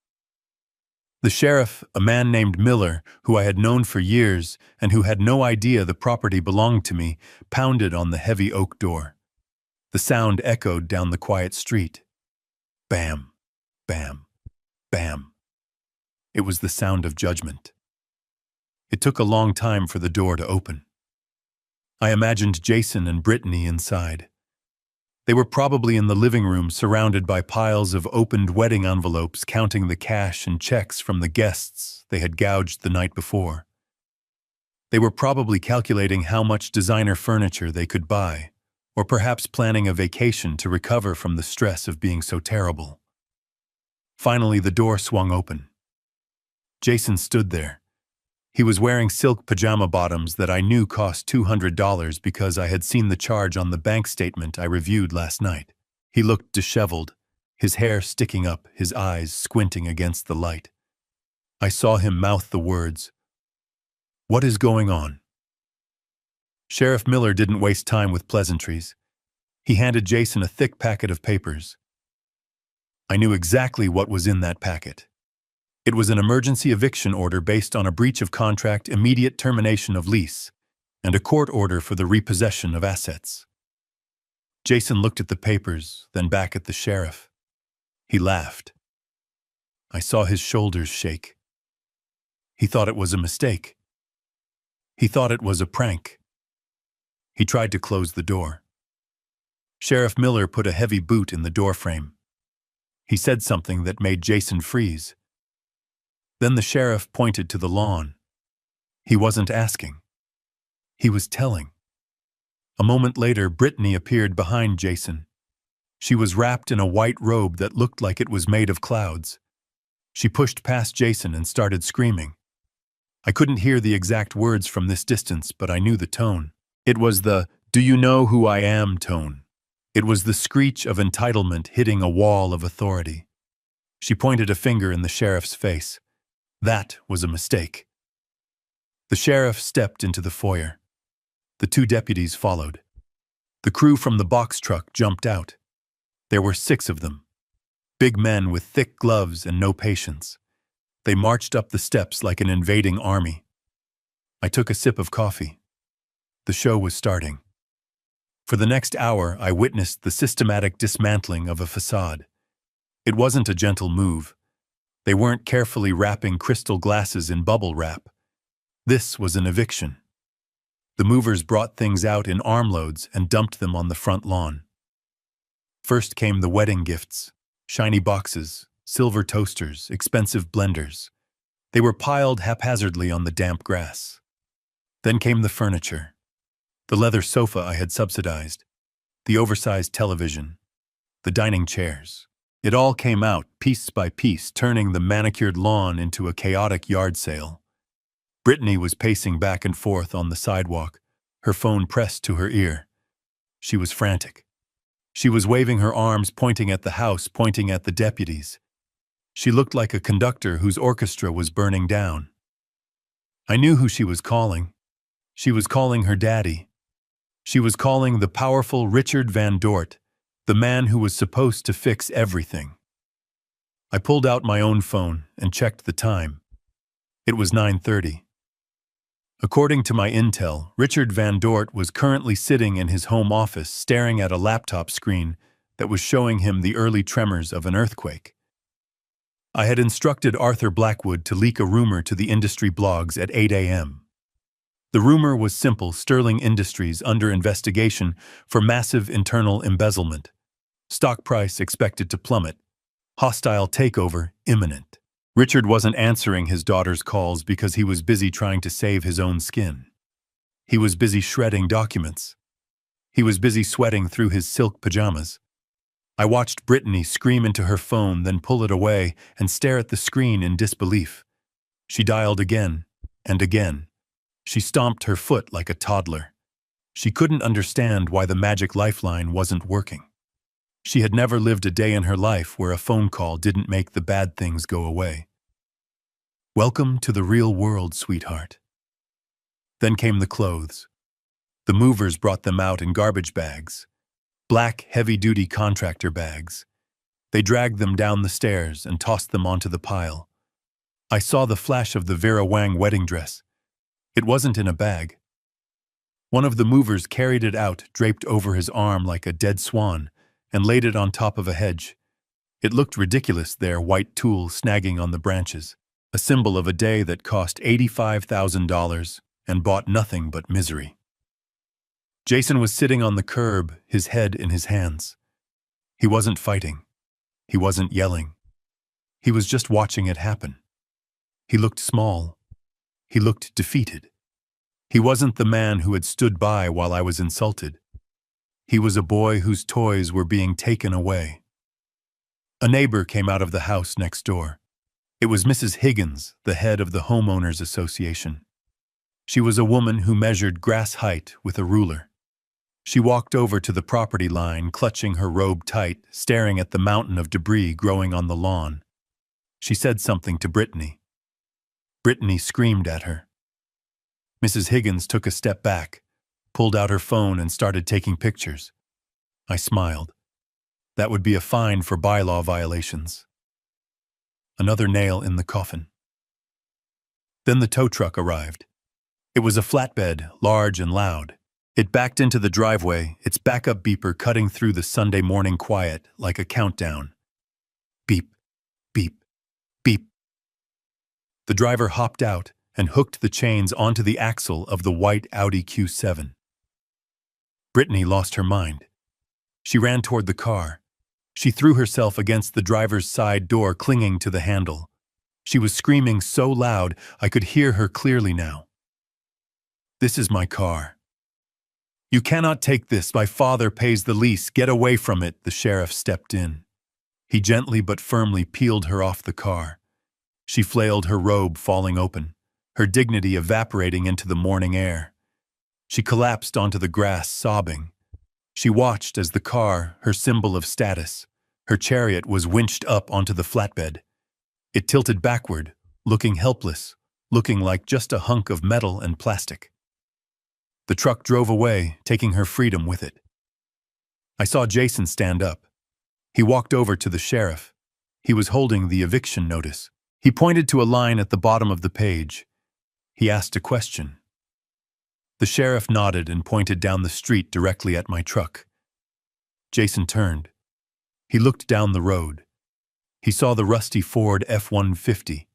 The sheriff, a man named Miller, who I had known for years and who had no idea the property belonged to me, pounded on the heavy oak door. The sound echoed down the quiet street. Bam, bam, bam. It was the sound of judgment. It took a long time for the door to open. I imagined Jason and Brittany inside. They were probably in the living room, surrounded by piles of opened wedding envelopes, counting the cash and checks from the guests they had gouged the night before. They were probably calculating how much designer furniture they could buy, or perhaps planning a vacation to recover from the stress of being so terrible. Finally, the door swung open. Jason stood there. He was wearing silk pajama bottoms that I knew cost $200 because I had seen the charge on the bank statement I reviewed last night. He looked disheveled, his hair sticking up, his eyes squinting against the light. I saw him mouth the words, "What is going on?" Sheriff Miller didn't waste time with pleasantries. He handed Jason a thick packet of papers. I knew exactly what was in that packet. It was an emergency eviction order based on a breach of contract, immediate termination of lease, and a court order for the repossession of assets. Jason looked at the papers, then back at the sheriff. He laughed. I saw his shoulders shake. He thought it was a mistake. He thought it was a prank. He tried to close the door. Sheriff Miller put a heavy boot in the doorframe. He said something that made Jason freeze. Then the sheriff pointed to the lawn. He wasn't asking. He was telling. A moment later, Brittany appeared behind Jason. She was wrapped in a white robe that looked like it was made of clouds. She pushed past Jason and started screaming. I couldn't hear the exact words from this distance, but I knew the tone. It was the "Do you know who I am" tone. It was the screech of entitlement hitting a wall of authority. She pointed a finger in the sheriff's face. That was a mistake. The sheriff stepped into the foyer. The 2 deputies followed. The crew from the box truck jumped out. There were 6 of them. Big men with thick gloves and no patience. They marched up the steps like an invading army. I took a sip of coffee. The show was starting. For the next hour, I witnessed the systematic dismantling of a facade. It wasn't a gentle move. They weren't carefully wrapping crystal glasses in bubble wrap. This was an eviction. The movers brought things out in armloads and dumped them on the front lawn. First came the wedding gifts, shiny boxes, silver toasters, expensive blenders. They were piled haphazardly on the damp grass. Then came the furniture. The leather sofa I had subsidized, the oversized television, the dining chairs. It all came out, piece by piece, turning the manicured lawn into a chaotic yard sale. Brittany was pacing back and forth on the sidewalk, her phone pressed to her ear. She was frantic. She was waving her arms, pointing at the house, pointing at the deputies. She looked like a conductor whose orchestra was burning down. I knew who she was calling. She was calling her daddy. She was calling the powerful Richard Van Dort, the man who was supposed to fix everything. I pulled out my own phone and checked the time. It was 9:30. According to my intel, Richard Van Dort was currently sitting in his home office staring at a laptop screen that was showing him the early tremors of an earthquake. I had instructed Arthur Blackwood to leak a rumor to the industry blogs at 8 a.m. The rumor was simple: Sterling Industries under investigation for massive internal embezzlement. Stock price expected to plummet. Hostile takeover imminent. Richard wasn't answering his daughter's calls because he was busy trying to save his own skin. He was busy shredding documents. He was busy sweating through his silk pajamas. I watched Brittany scream into her phone, then pull it away and stare at the screen in disbelief. She dialed again and again. She stomped her foot like a toddler. She couldn't understand why the magic lifeline wasn't working. She had never lived a day in her life where a phone call didn't make the bad things go away. Welcome to the real world, sweetheart. Then came the clothes. The movers brought them out in garbage bags. Black, heavy-duty contractor bags. They dragged them down the stairs and tossed them onto the pile. I saw the flash of the Vera Wang wedding dress. It wasn't in a bag. One of the movers carried it out, draped over his arm like a dead swan, and laid it on top of a hedge. It looked ridiculous, their white tulle snagging on the branches, a symbol of a day that cost $85,000 and bought nothing but misery. Jason was sitting on the curb, his head in his hands. He wasn't fighting. He wasn't yelling. He was just watching it happen. He looked small. He looked defeated. He wasn't the man who had stood by while I was insulted. He was a boy whose toys were being taken away. A neighbor came out of the house next door. It was Mrs. Higgins, the head of the Homeowners Association. She was a woman who measured grass height with a ruler. She walked over to the property line, clutching her robe tight, staring at the mountain of debris growing on the lawn. She said something to Brittany. Brittany screamed at her. Mrs. Higgins took a step back, pulled out her phone and started taking pictures. I smiled. That would be a fine for bylaw violations. Another nail in the coffin. Then the tow truck arrived. It was a flatbed, large and loud. It backed into the driveway, its backup beeper cutting through the Sunday morning quiet like a countdown. Beep, beep, beep. The driver hopped out and hooked the chains onto the axle of the white Audi Q7. Brittany lost her mind. She ran toward the car. She threw herself against the driver's side door, clinging to the handle. She was screaming so loud I could hear her clearly now. This is my car. You cannot take this. My father pays the lease. Get away from it. The sheriff stepped in. He gently but firmly peeled her off the car. She flailed, her robe falling open, her dignity evaporating into the morning air. She collapsed onto the grass, sobbing. She watched as the car, her symbol of status, her chariot, was winched up onto the flatbed. It tilted backward, looking helpless, looking like just a hunk of metal and plastic. The truck drove away, taking her freedom with it. I saw Jason stand up. He walked over to the sheriff. He was holding the eviction notice. He pointed to a line at the bottom of the page. He asked a question. The sheriff nodded and pointed down the street directly at my truck. Jason turned. He looked down the road. He saw the rusty Ford F-150.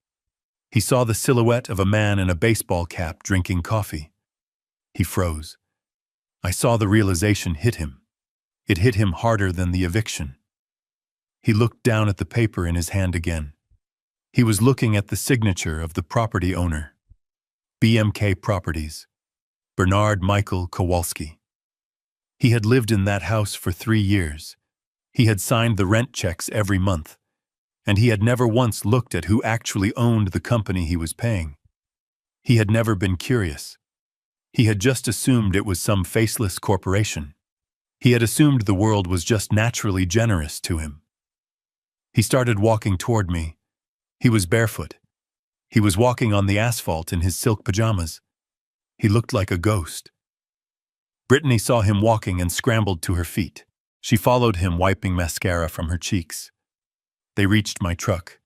He saw the silhouette of a man in a baseball cap drinking coffee. He froze. I saw the realization hit him. It hit him harder than the eviction. He looked down at the paper in his hand again. He was looking at the signature of the property owner. BMK Properties. Bernard Michael Kowalski. He had lived in that house for 3 years. He had signed the rent checks every month, and he had never once looked at who actually owned the company he was paying. He had never been curious. He had just assumed it was some faceless corporation. He had assumed the world was just naturally generous to him. He started walking toward me. He was barefoot. He was walking on the asphalt in his silk pajamas. He looked like a ghost. Brittany saw him walking and scrambled to her feet. She followed him, wiping mascara from her cheeks. They reached my truck.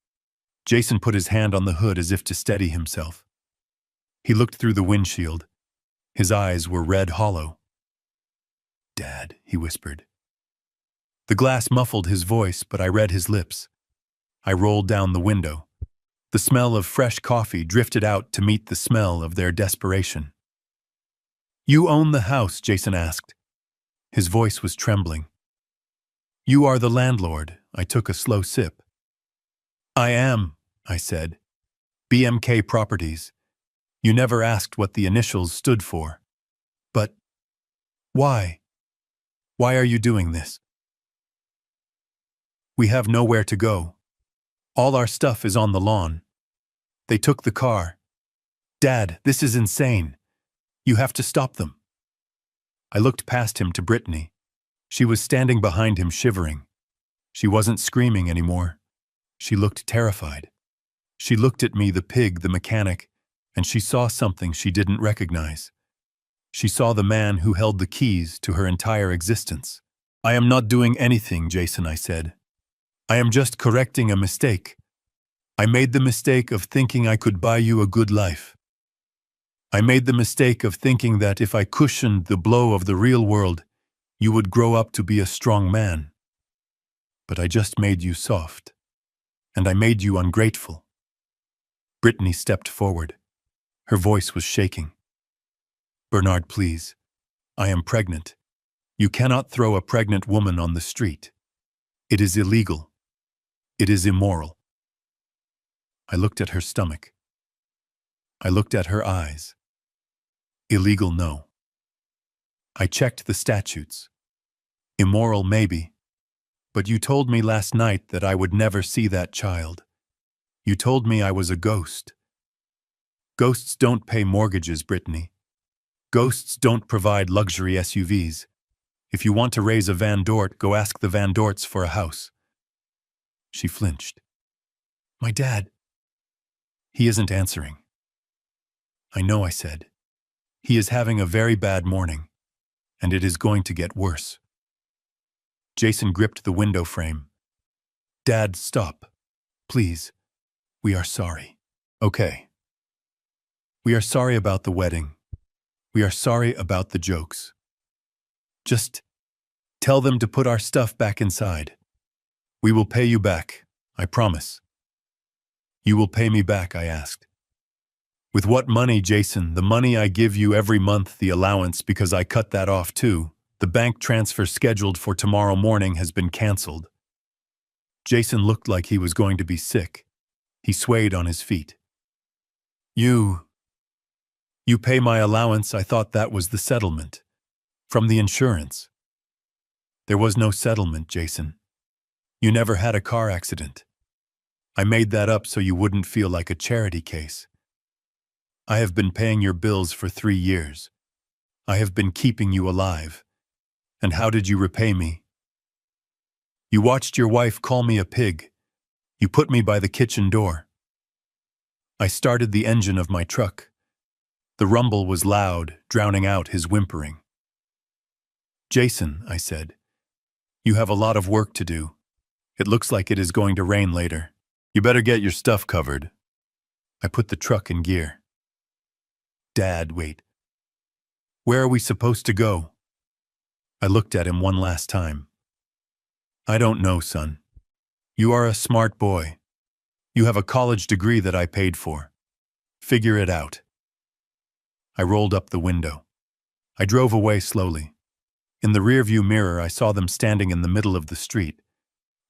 Jason put his hand on the hood as if to steady himself. He looked through the windshield. His eyes were red hollow. "Dad," he whispered. The glass muffled his voice, but I read his lips. I rolled down the window. The smell of fresh coffee drifted out to meet the smell of their desperation. "You own the house?" Jason asked. His voice was trembling. "You are the landlord." I took a slow sip. "I am," I said. "BMK Properties. You never asked what the initials stood for. But why? Why are you doing this?" "We have nowhere to go. All our stuff is on the lawn. They took the car. Dad, this is insane. You have to stop them." I looked past him to Brittany. She was standing behind him, shivering. She wasn't screaming anymore. She looked terrified. She looked at me, the pig, the mechanic, and she saw something she didn't recognize. She saw the man who held the keys to her entire existence. "I am not doing anything, Jason," I said. "I am just correcting a mistake. I made the mistake of thinking I could buy you a good life. I made the mistake of thinking that if I cushioned the blow of the real world, you would grow up to be a strong man. But I just made you soft. And I made you ungrateful." Brittany stepped forward. Her voice was shaking. "Bernard, please. I am pregnant. You cannot throw a pregnant woman on the street. It is illegal. It is immoral." I looked at her stomach. I looked at her eyes. Illegal, no. I checked the statutes. Immoral, maybe. But you told me last night that I would never see that child. You told me I was a ghost. Ghosts don't pay mortgages, Brittany. Ghosts don't provide luxury SUVs. If you want to raise a Van Dort, go ask the Van Dorts for a house. She flinched. "My dad." "He isn't answering." "I know," I said. "He is having a very bad morning, and it is going to get worse." Jason gripped the window frame. "Dad, stop. Please. We are sorry." "Okay. We are sorry about the wedding. We are sorry about the jokes. Just tell them to put our stuff back inside. We will pay you back, I promise." "You will pay me back?" I asked. "With what money, Jason? The money I give you every month, the allowance, because I cut that off too. The bank transfer scheduled for tomorrow morning has been canceled." Jason looked like he was going to be sick. He swayed on his feet. You pay my allowance." I thought that was the settlement. From the insurance. There was no settlement, Jason. You never had a car accident. I made that up so you wouldn't feel like a charity case. I have been paying your bills for 3 years. I have been keeping you alive. And how did you repay me? You watched your wife call me a pig. You put me by the kitchen door. I started the engine of my truck. The rumble was loud, drowning out his whimpering. "Jason," I said, "you have a lot of work to do. It looks like it is going to rain later. You better get your stuff covered." I put the truck in gear. "Dad, wait. Where are we supposed to go?" I looked at him one last time. "I don't know, son. You are a smart boy. You have a college degree that I paid for. Figure it out." I rolled up the window. I drove away slowly. In the rearview mirror, I saw them standing in the middle of the street.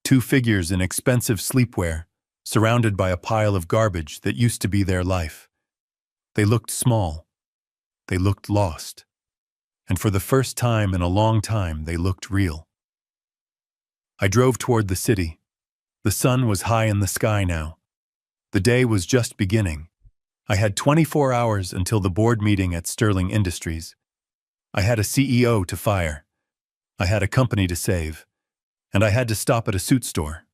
2 figures in expensive sleepwear, surrounded by a pile of garbage that used to be their life. They looked small. They looked lost. And for the first time in a long time, they looked real. I drove toward the city. The sun was high in the sky now. The day was just beginning. I had 24 hours until the board meeting at Sterling Industries. I had a CEO to fire. I had a company to save. And I had to stop at a suit store.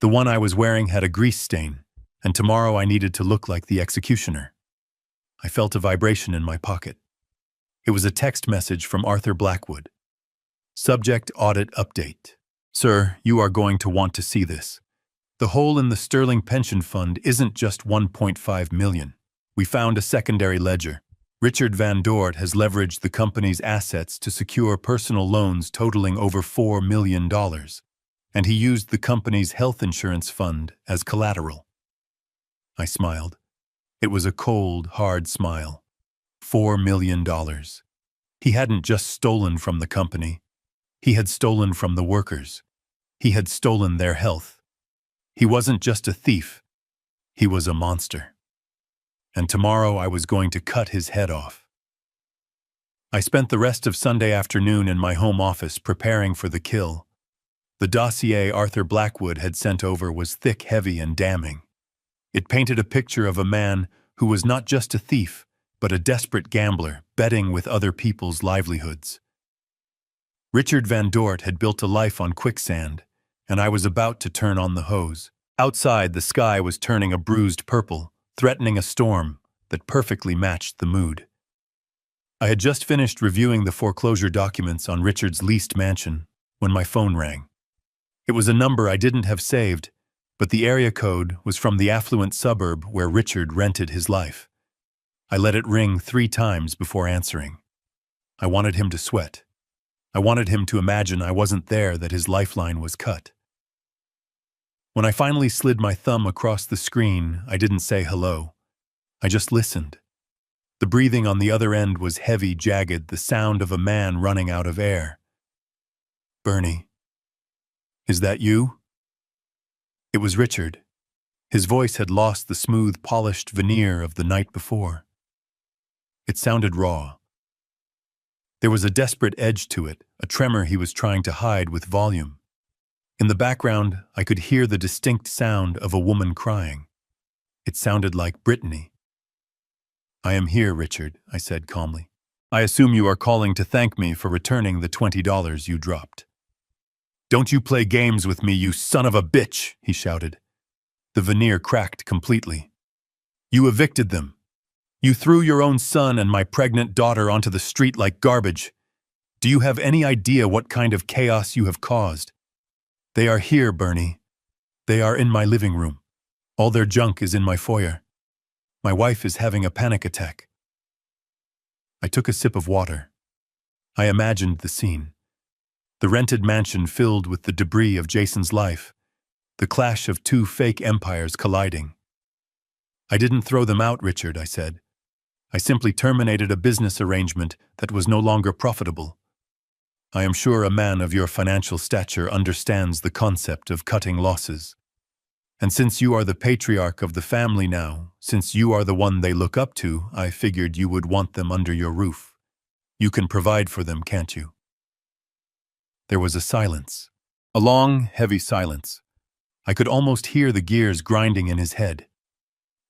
The one I was wearing had a grease stain, and tomorrow I needed to look like the executioner. I felt a vibration in my pocket. It was a text message from Arthur Blackwood. Subject: Audit Update. Sir, you are going to want to see this. The hole in the Sterling pension fund isn't just 1.5 million. We found a secondary ledger. Richard Van Dort has leveraged the company's assets to secure personal loans totaling over $4 million, and he used the company's health insurance fund as collateral. I smiled. It was a cold, hard smile. $4 million. He hadn't just stolen from the company. He had stolen from the workers. He had stolen their health. He wasn't just a thief. He was a monster. And tomorrow I was going to cut his head off. I spent the rest of Sunday afternoon in my home office preparing for the kill. The dossier Arthur Blackwood had sent over was thick, heavy, and damning. It painted a picture of a man who was not just a thief, but a desperate gambler, betting with other people's livelihoods. Richard Van Dort had built a life on quicksand, and I was about to turn on the hose. Outside, the sky was turning a bruised purple, threatening a storm that perfectly matched the mood. I had just finished reviewing the foreclosure documents on Richard's leased mansion when my phone rang. It was a number I didn't have saved, but the area code was from the affluent suburb where Richard rented his life. I let it ring 3 times before answering. I wanted him to sweat. I wanted him to imagine I wasn't there, that his lifeline was cut. When I finally slid my thumb across the screen, I didn't say hello. I just listened. The breathing on the other end was heavy, jagged, the sound of a man running out of air. Bernie. Is that you? It was Richard. His voice had lost the smooth, polished veneer of the night before. It sounded raw. There was a desperate edge to it, a tremor he was trying to hide with volume. In the background, I could hear the distinct sound of a woman crying. It sounded like Brittany. I am here, Richard, I said calmly. I assume you are calling to thank me for returning the $20 you dropped. Don't you play games with me, you son of a bitch, he shouted. The veneer cracked completely. You evicted them. You threw your own son and my pregnant daughter onto the street like garbage. Do you have any idea what kind of chaos you have caused? They are here, Bernie. They are in my living room. All their junk is in my foyer. My wife is having a panic attack. I took a sip of water. I imagined the scene. The rented mansion filled with the debris of Jason's life. The clash of 2 fake empires colliding. I didn't throw them out, Richard, I said. I simply terminated a business arrangement that was no longer profitable. I am sure a man of your financial stature understands the concept of cutting losses. And since you are the patriarch of the family now, since you are the one they look up to, I figured you would want them under your roof. You can provide for them, can't you? There was a silence. A long, heavy silence. I could almost hear the gears grinding in his head.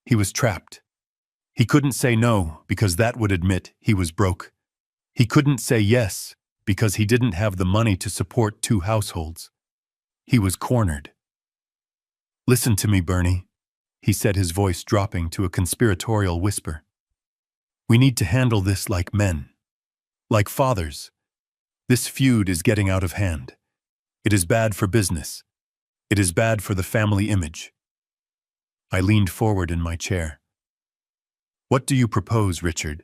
He was trapped. He couldn't say no because that would admit he was broke. He couldn't say yes because he didn't have the money to support 2 households. He was cornered. Listen to me, Bernie, he said, his voice dropping to a conspiratorial whisper. We need to handle this like men, like fathers. This feud is getting out of hand. It is bad for business. It is bad for the family image. I leaned forward in my chair. What do you propose, Richard?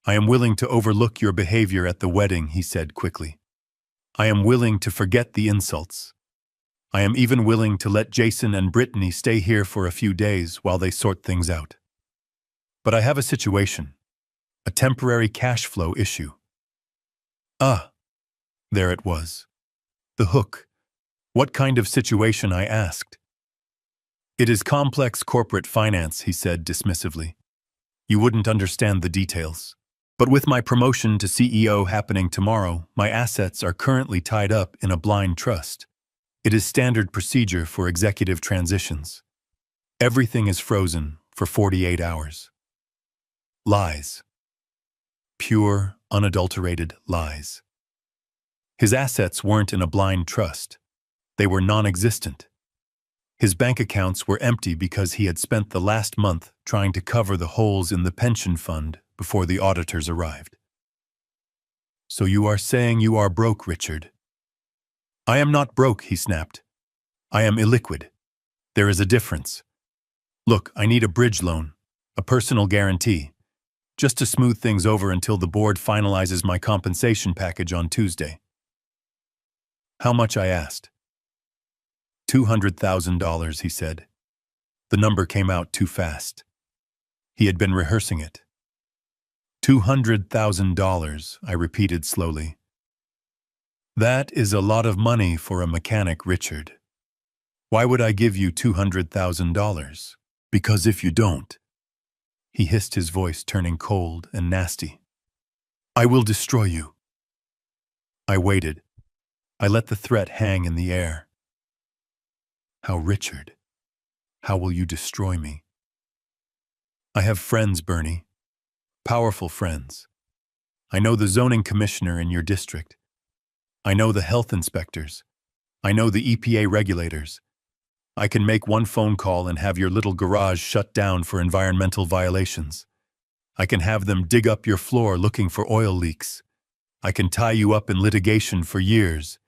I am willing to overlook your behavior at the wedding, he said quickly. I am willing to forget the insults. I am even willing to let Jason and Brittany stay here for a few days while they sort things out. But I have a situation, a temporary cash flow issue. Ah, there it was. The hook. What kind of situation, I asked. It is complex corporate finance, he said dismissively. You wouldn't understand the details. But with my promotion to CEO happening tomorrow, my assets are currently tied up in a blind trust. It is standard procedure for executive transitions. Everything is frozen for 48 hours. Lies. Pure, unadulterated lies. His assets weren't in a blind trust. They were non-existent. His bank accounts were empty because he had spent the last month trying to cover the holes in the pension fund before the auditors arrived. So you are saying you are broke, Richard? I am not broke, he snapped. I am illiquid. There is a difference. Look, I need a bridge loan, a personal guarantee, just to smooth things over until the board finalizes my compensation package on Tuesday. How much, I asked. $200,000, he said. The number came out too fast. He had been rehearsing it. $200,000, I repeated slowly. That is a lot of money for a mechanic, Richard. Why would I give you $200,000? Because if you don't, he hissed, his voice turning cold and nasty, I will destroy you. I waited. I let the threat hang in the air. How, Richard? How will you destroy me? I have friends, Bernie. Powerful friends. I know the zoning commissioner in your district. I know the health inspectors. I know the EPA regulators. I can make one phone call and have your little garage shut down for environmental violations. I can have them dig up your floor looking for oil leaks. I can tie you up in litigation for years.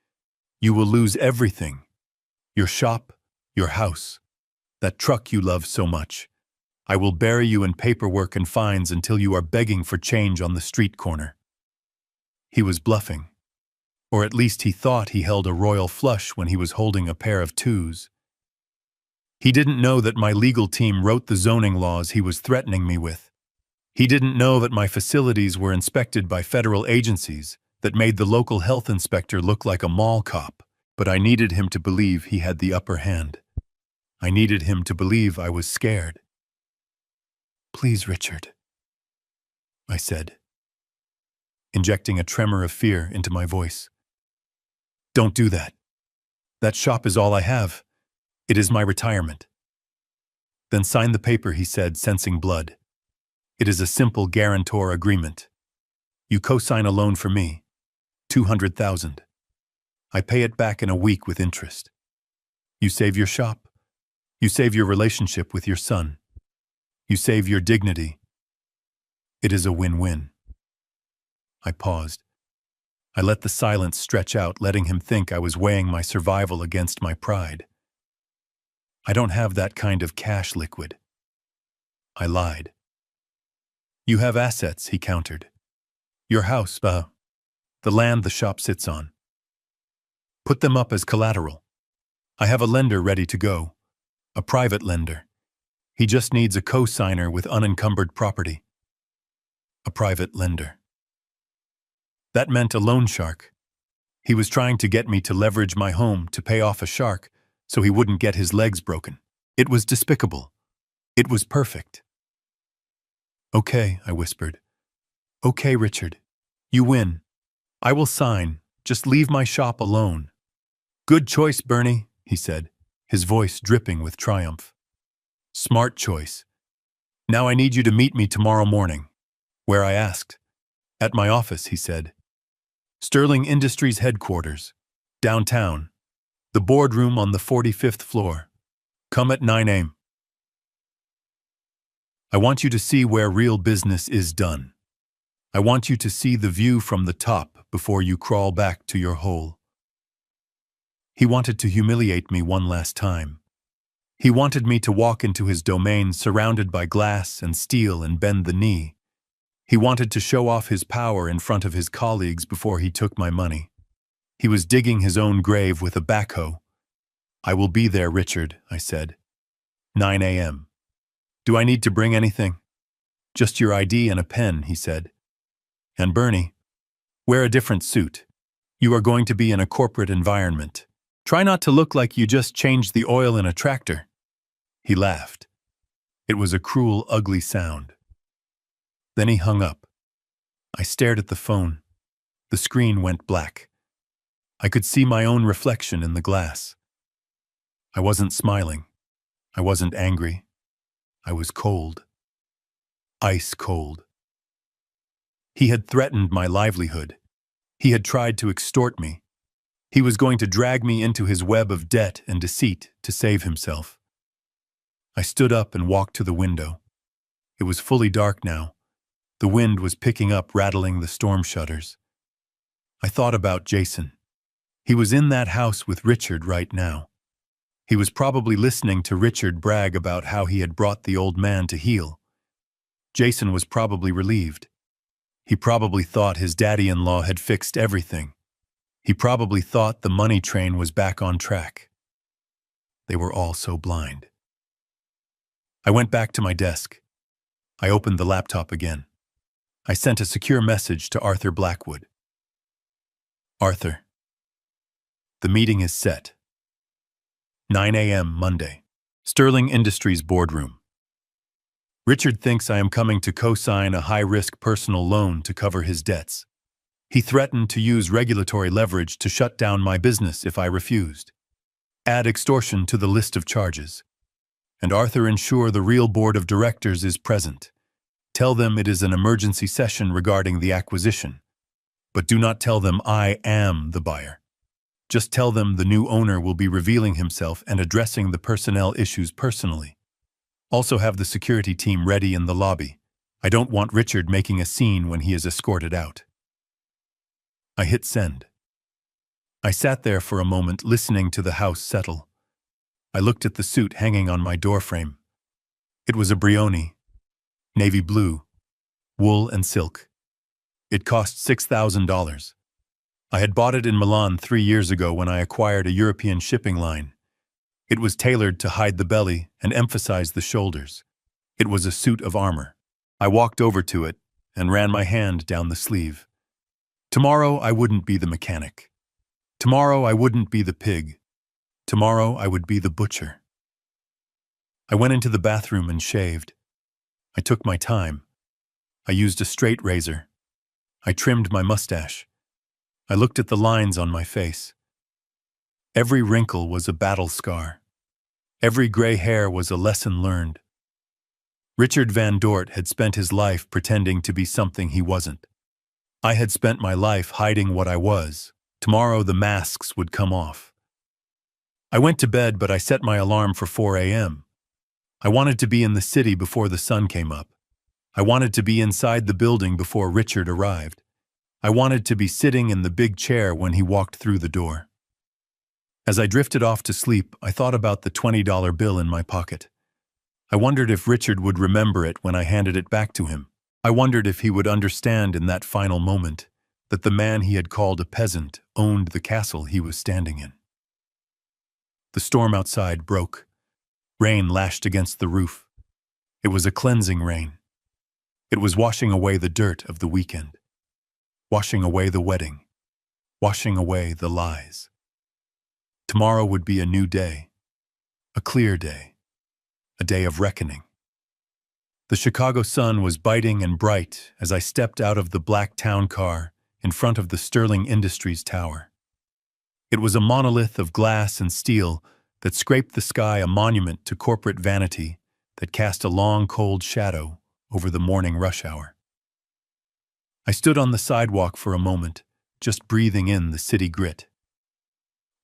You will lose everything. Your shop, your house, that truck you love so much. I will bury you in paperwork and fines until you are begging for change on the street corner. He was bluffing. Or at least he thought he held a royal flush when he was holding a pair of twos. He didn't know that my legal team wrote the zoning laws he was threatening me with. He didn't know that my facilities were inspected by federal agencies that made the local health inspector look like a mall cop, but I needed him to believe he had the upper hand. I needed him to believe I was scared. Please, Richard, I said, injecting a tremor of fear into my voice. Don't do that. That shop is all I have. It is my retirement. Then sign the paper, he said, sensing blood. It is a simple guarantor agreement. You co-sign a loan for me, $200,000. I pay it back in a week with interest. You save your shop. You save your relationship with your son. You save your dignity. It is a win-win. I paused. I let the silence stretch out, letting him think I was weighing my survival against my pride. I don't have that kind of cash, liquid. I lied. You have assets, he countered. Your house, the land the shop sits on. Put them up as collateral. I have a lender ready to go. A private lender. He just needs a co-signer with unencumbered property. A private lender. That meant a loan shark. He was trying to get me to leverage my home to pay off a shark so he wouldn't get his legs broken. It was despicable. It was perfect. Okay, I whispered. Okay, Richard. You win. I will sign. Just leave my shop alone. Good choice, Bernie, he said, his voice dripping with triumph. Smart choice. Now I need you to meet me tomorrow morning. Where, I asked. At my office, he said. Sterling Industries headquarters. Downtown. The boardroom on the 45th floor. Come at 9 a.m. I want you to see where real business is done. I want you to see the view from the top before you crawl back to your hole. He wanted to humiliate me one last time. He wanted me to walk into his domain surrounded by glass and steel and bend the knee. He wanted to show off his power in front of his colleagues before he took my money. He was digging his own grave with a backhoe. I will be there, Richard, I said. 9 a.m. Do I need to bring anything? Just your ID and a pen, he said. And Bernie, wear a different suit. You are going to be in a corporate environment. Try not to look like you just changed the oil in a tractor. He laughed. It was a cruel, ugly sound. Then he hung up. I stared at the phone. The screen went black. I could see my own reflection in the glass. I wasn't smiling. I wasn't angry. I was cold. Ice cold. He had threatened my livelihood. He had tried to extort me. He was going to drag me into his web of debt and deceit to save himself. I stood up and walked to the window. It was fully dark now. The wind was picking up, rattling the storm shutters. I thought about Jason. He was in that house with Richard right now. He was probably listening to Richard brag about how he had brought the old man to heel. Jason was probably relieved. He probably thought his daddy-in-law had fixed everything. He probably thought the money train was back on track. They were all so blind. I went back to my desk. I opened the laptop again. I sent a secure message to Arthur Blackwood. Arthur, the meeting is set. 9 a.m. Monday. Sterling Industries boardroom. Richard thinks I am coming to co-sign a high-risk personal loan to cover his debts. He threatened to use regulatory leverage to shut down my business if I refused. Add extortion to the list of charges. And Arthur, ensure the real board of directors is present. Tell them it is an emergency session regarding the acquisition. But do not tell them I am the buyer. Just tell them the new owner will be revealing himself and addressing the personnel issues personally. Also have the security team ready in the lobby. I don't want Richard making a scene when he is escorted out. I hit send. I sat there for a moment listening to the house settle. I looked at the suit hanging on my doorframe. It was a Brioni, navy blue, wool and silk. It cost $6,000. I had bought it in Milan 3 years ago when I acquired a European shipping line. It was tailored to hide the belly and emphasize the shoulders. It was a suit of armor. I walked over to it and ran my hand down the sleeve. Tomorrow I wouldn't be the mechanic. Tomorrow I wouldn't be the pig. Tomorrow I would be the butcher. I went into the bathroom and shaved. I took my time. I used a straight razor. I trimmed my mustache. I looked at the lines on my face. Every wrinkle was a battle scar. Every gray hair was a lesson learned. Richard Van Dort had spent his life pretending to be something he wasn't. I had spent my life hiding what I was. Tomorrow the masks would come off. I went to bed, but I set my alarm for 4 a.m. I wanted to be in the city before the sun came up. I wanted to be inside the building before Richard arrived. I wanted to be sitting in the big chair when he walked through the door. As I drifted off to sleep, I thought about the $20 bill in my pocket. I wondered if Richard would remember it when I handed it back to him. I wondered if he would understand in that final moment that the man he had called a peasant owned the castle he was standing in. The storm outside broke. Rain lashed against the roof. It was a cleansing rain. It was washing away the dirt of the weekend, washing away the wedding, washing away the lies. Tomorrow would be a new day, a clear day, a day of reckoning. The Chicago sun was biting and bright as I stepped out of the black town car in front of the Sterling Industries tower. It was a monolith of glass and steel that scraped the sky, a monument to corporate vanity that cast a long, cold shadow over the morning rush hour. I stood on the sidewalk for a moment, just breathing in the city grit.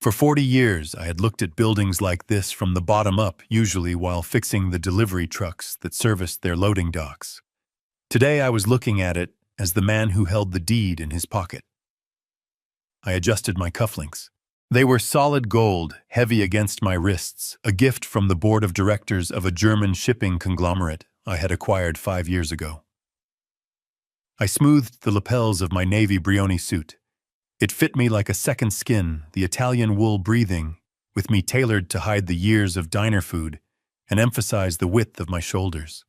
For 40 years, I had looked at buildings like this from the bottom up, usually while fixing the delivery trucks that serviced their loading docks. Today, I was looking at it as the man who held the deed in his pocket. I adjusted my cufflinks. They were solid gold, heavy against my wrists, a gift from the board of directors of a German shipping conglomerate I had acquired 5 years ago. I smoothed the lapels of my navy Brioni suit. It fit me like a second skin, the Italian wool breathing, with me tailored to hide the years of diner food and emphasize the width of my shoulders.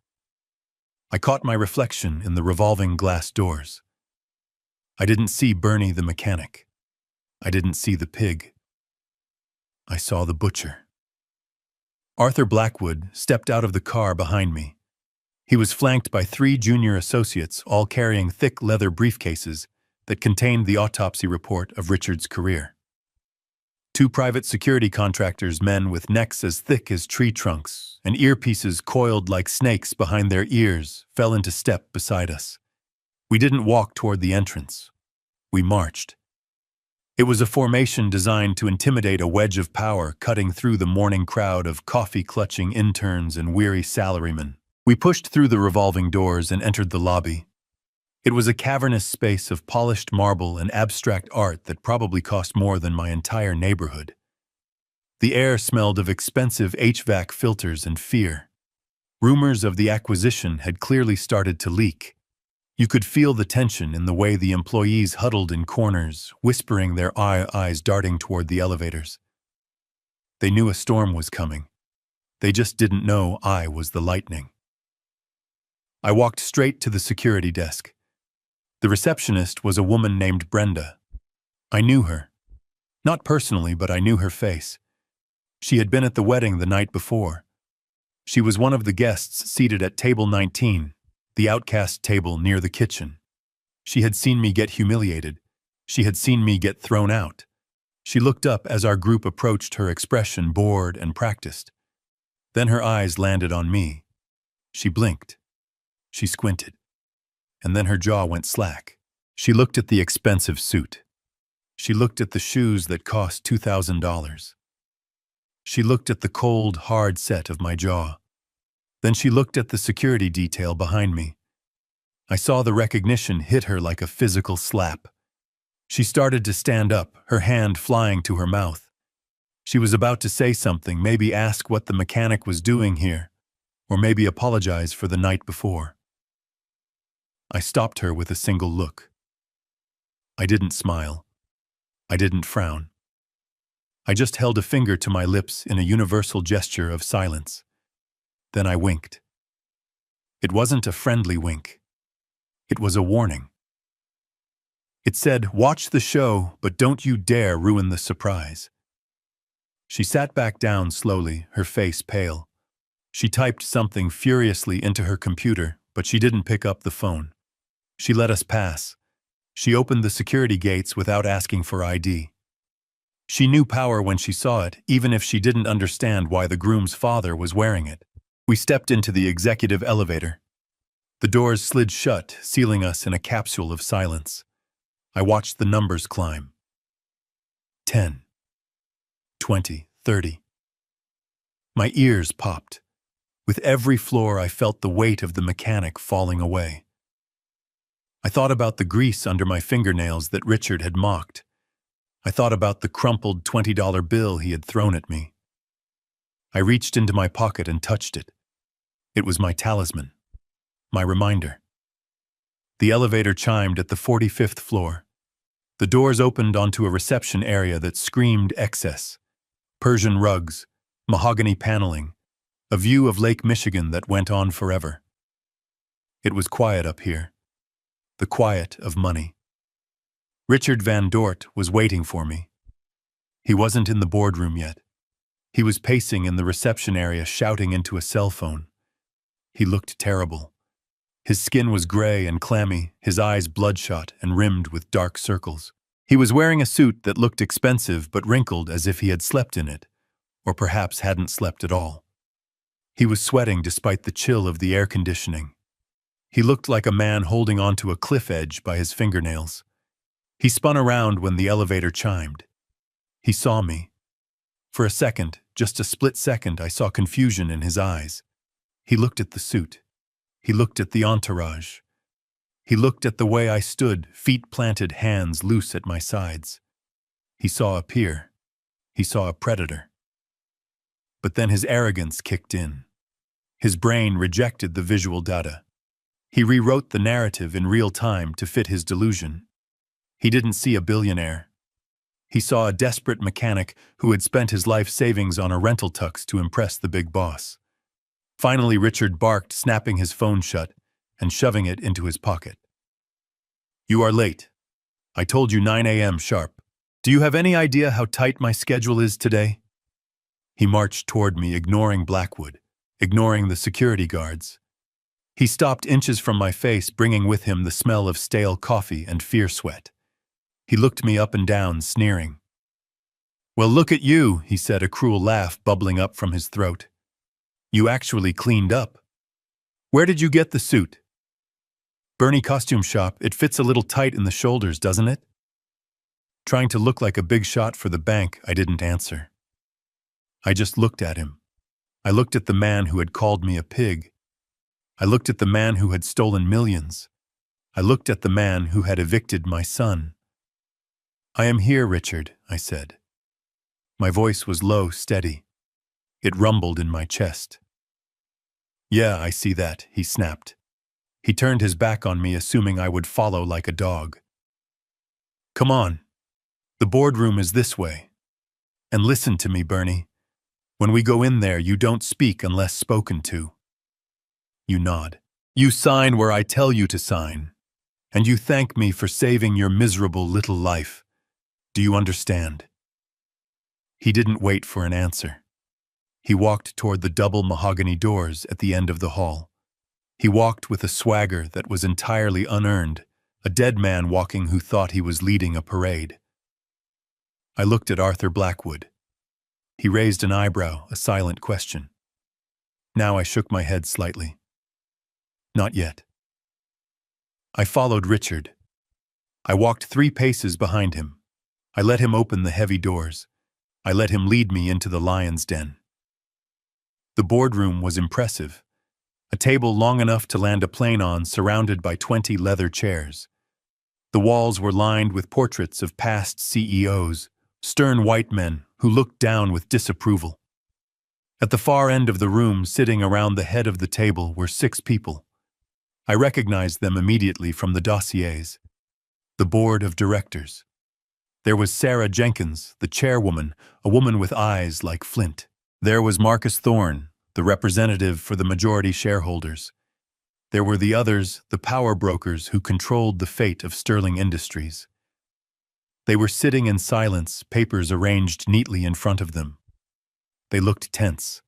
I caught my reflection in the revolving glass doors. I didn't see Bernie the mechanic. I didn't see the pig. I saw the butcher. Arthur Blackwood stepped out of the car behind me. He was flanked by 3 junior associates, all carrying thick leather briefcases that contained the autopsy report of Richard's career. 2 private security contractors, men with necks as thick as tree trunks and earpieces coiled like snakes behind their ears, fell into step beside us. We didn't walk toward the entrance. We marched. It was a formation designed to intimidate a wedge of power cutting through the morning crowd of coffee-clutching interns and weary salarymen. We pushed through the revolving doors and entered the lobby. It was a cavernous space of polished marble and abstract art that probably cost more than my entire neighborhood. The air smelled of expensive HVAC filters and fear. Rumors of the acquisition had clearly started to leak. You could feel the tension in the way the employees huddled in corners, whispering, their eyes darting toward the elevators. They knew a storm was coming. They just didn't know I was the lightning. I walked straight to the security desk. The receptionist was a woman named Brenda. I knew her. Not personally, but I knew her face. She had been at the wedding the night before. She was one of the guests seated at table 19, the outcast table near the kitchen. She had seen me get humiliated. She had seen me get thrown out. She looked up as our group approached, her expression bored and practiced. Then her eyes landed on me. She blinked. She squinted. And then her jaw went slack. She looked at the expensive suit. She looked at the shoes that cost $2,000. She looked at the cold, hard set of my jaw. Then she looked at the security detail behind me. I saw the recognition hit her like a physical slap. She started to stand up, her hand flying to her mouth. She was about to say something, maybe ask what the mechanic was doing here, or maybe apologize for the night before. I stopped her with a single look. I didn't smile. I didn't frown. I just held a finger to my lips in a universal gesture of silence. Then I winked. It wasn't a friendly wink. It was a warning. It said, "Watch the show, but don't you dare ruin the surprise." She sat back down slowly, her face pale. She typed something furiously into her computer, but she didn't pick up the phone. She let us pass. She opened the security gates without asking for ID. She knew power when she saw it, even if she didn't understand why the groom's father was wearing it. We stepped into the executive elevator. The doors slid shut, sealing us in a capsule of silence. I watched the numbers climb. 10, 20, 30. My ears popped. With every floor, I felt the weight of the mechanic falling away. I thought about the grease under my fingernails that Richard had mocked. I thought about the crumpled $20 bill he had thrown at me. I reached into my pocket and touched it. It was my talisman, my reminder. The elevator chimed at the 45th floor. The doors opened onto a reception area that screamed excess. Persian rugs, mahogany paneling, a view of Lake Michigan that went on forever. It was quiet up here. The quiet of money. Richard Van Dort was waiting for me. He wasn't in the boardroom yet. He was pacing in the reception area, shouting into a cell phone. He looked terrible. His skin was gray and clammy, his eyes bloodshot and rimmed with dark circles. He was wearing a suit that looked expensive but wrinkled as if he had slept in it, or perhaps hadn't slept at all. He was sweating despite the chill of the air conditioning. He looked like a man holding onto a cliff edge by his fingernails. He spun around when the elevator chimed. He saw me. For a second, just a split second, I saw confusion in his eyes. He looked at the suit. He looked at the entourage. He looked at the way I stood, feet planted, hands loose at my sides. He saw a peer. He saw a predator. But then his arrogance kicked in. His brain rejected the visual data. He rewrote the narrative in real time to fit his delusion. He didn't see a billionaire. He saw a desperate mechanic who had spent his life savings on a rental tux to impress the big boss. Finally, Richard barked, snapping his phone shut and shoving it into his pocket. "You are late. I told you 9 a.m. sharp. Do you have any idea how tight my schedule is today?" He marched toward me, ignoring Blackwood, ignoring the security guards. He stopped inches from my face, bringing with him the smell of stale coffee and fear sweat. He looked me up and down, sneering. "Well, look at you," he said, a cruel laugh bubbling up from his throat. "You actually cleaned up. Where did you get the suit?" "Bernie Costume Shop. It fits a little tight in the shoulders, doesn't it?" Trying to look like a big shot for the bank, I didn't answer. I just looked at him. I looked at the man who had called me a pig. I looked at the man who had stolen millions. I looked at the man who had evicted my son. "I am here, Richard," I said. My voice was low, steady. It rumbled in my chest. "Yeah, I see that," he snapped. He turned his back on me, assuming I would follow like a dog. "Come on. The boardroom is this way. And listen to me, Bernie. When we go in there, you don't speak unless spoken to." You nod. "You sign where I tell you to sign. And you thank me for saving your miserable little life. Do you understand?" He didn't wait for an answer. He walked toward the double mahogany doors at the end of the hall. He walked with a swagger that was entirely unearned, a dead man walking who thought he was leading a parade. I looked at Arthur Blackwood. He raised an eyebrow, a silent question. Now I shook my head slightly. Not yet. I followed Richard. I walked 3 paces behind him. I let him open the heavy doors. I let him lead me into the lion's den. The boardroom was impressive. A table long enough to land a plane on, surrounded by 20 leather chairs. The walls were lined with portraits of past CEOs, stern white men who looked down with disapproval. At the far end of the room, sitting around the head of the table, were 6 people. I recognized them immediately from the dossiers. The board of directors. There was Sarah Jenkins, the chairwoman, a woman with eyes like flint. There was Marcus Thorne, the representative for the majority shareholders. There were the others, the power brokers who controlled the fate of Sterling Industries. They were sitting in silence, papers arranged neatly in front of them. They looked tense.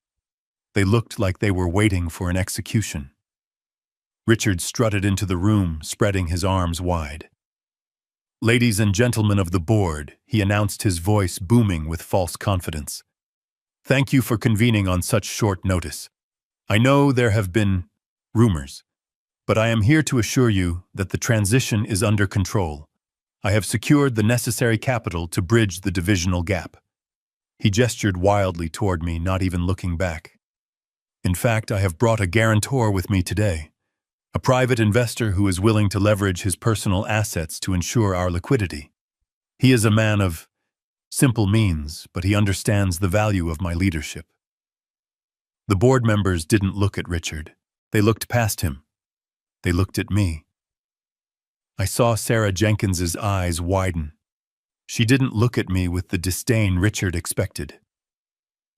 They looked like they were waiting for an execution. Richard strutted into the room, spreading his arms wide. "Ladies and gentlemen of the board," he announced, his voice booming with false confidence. "Thank you for convening on such short notice. I know there have been rumors, but I am here to assure you that the transition is under control. I have secured the necessary capital to bridge the divisional gap." He gestured wildly toward me, not even looking back. "In fact, I have brought a guarantor with me today. A private investor who is willing to leverage his personal assets to ensure our liquidity. He is a man of simple means, but he understands the value of my leadership." The board members didn't look at Richard. They looked past him. They looked at me. I saw Sarah Jenkins's eyes widen. She didn't look at me with the disdain Richard expected.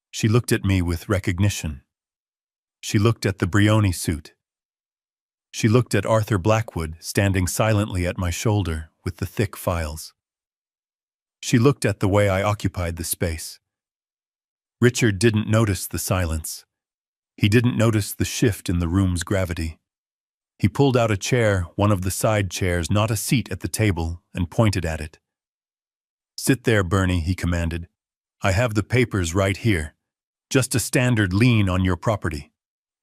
She looked at me with recognition. She looked at the Brioni suit. She looked at Arthur Blackwood, standing silently at my shoulder with the thick files. She looked at the way I occupied the space. Richard didn't notice the silence. He didn't notice the shift in the room's gravity. He pulled out a chair, one of the side chairs, not a seat at the table, and pointed at it. "Sit there, Bernie," he commanded. "I have the papers right here. Just a standard lien on your property.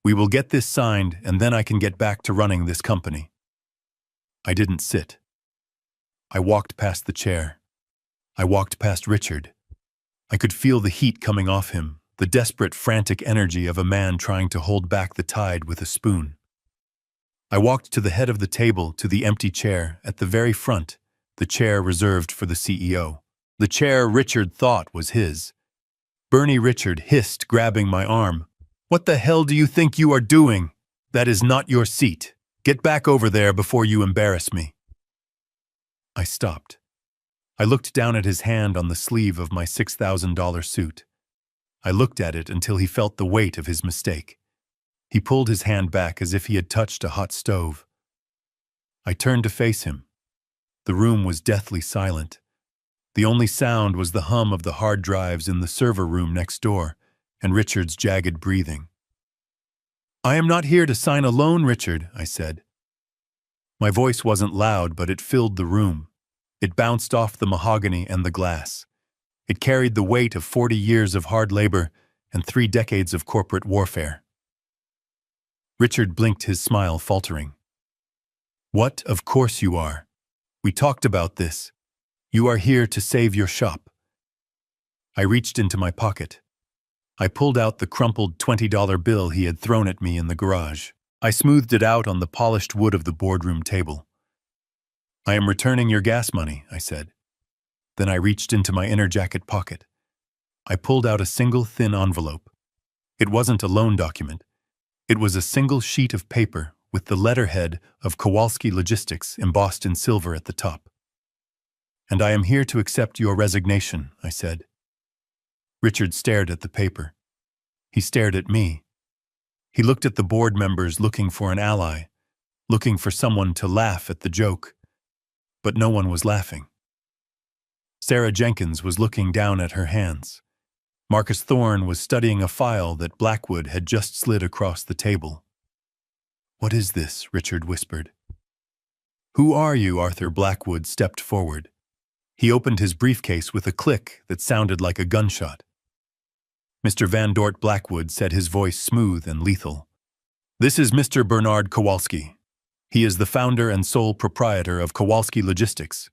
We will get this signed, and then I can get back to running this company." I didn't sit. I walked past the chair. I walked past Richard. I could feel the heat coming off him, the desperate, frantic energy of a man trying to hold back the tide with a spoon. I walked to the head of the table, to the empty chair, at the very front, the chair reserved for the CEO. The chair Richard thought was his. "Bernie," Richard hissed, grabbing my arm. "What the hell do you think you are doing? That is not your seat. Get back over there before you embarrass me." I stopped. I looked down at his hand on the sleeve of my $6,000 suit. I looked at it until he felt the weight of his mistake. He pulled his hand back as if he had touched a hot stove. I turned to face him. The room was deathly silent. The only sound was the hum of the hard drives in the server room next door, and Richard's jagged breathing. I am not here to sign a loan, Richard, I said. My voice wasn't loud, but it filled the room. It bounced off the mahogany and the glass. It carried the weight of 40 years of hard labor and 3 decades of corporate warfare. Richard blinked, his smile faltering. What? Of course you are. We talked about this. You are here to save your shop. I reached into my pocket. I pulled out the crumpled $20 bill he had thrown at me in the garage. I smoothed it out on the polished wood of the boardroom table. I am returning your gas money, I said. Then I reached into my inner jacket pocket. I pulled out a single thin envelope. It wasn't a loan document. It was a single sheet of paper with the letterhead of Kowalski Logistics embossed in silver at the top. And I am here to accept your resignation, I said. Richard stared at the paper. He stared at me. He looked at the board members, looking for an ally, looking for someone to laugh at the joke. But no one was laughing. Sarah Jenkins was looking down at her hands. Marcus Thorne was studying a file that Blackwood had just slid across the table. What is this? Richard whispered. Who are you? Arthur Blackwood stepped forward. He opened his briefcase with a click that sounded like a gunshot. Mr. Van Dort Blackwood said, his voice smooth and lethal. This is Mr. Bernard Kowalski. He is the founder and sole proprietor of Kowalski Logistics.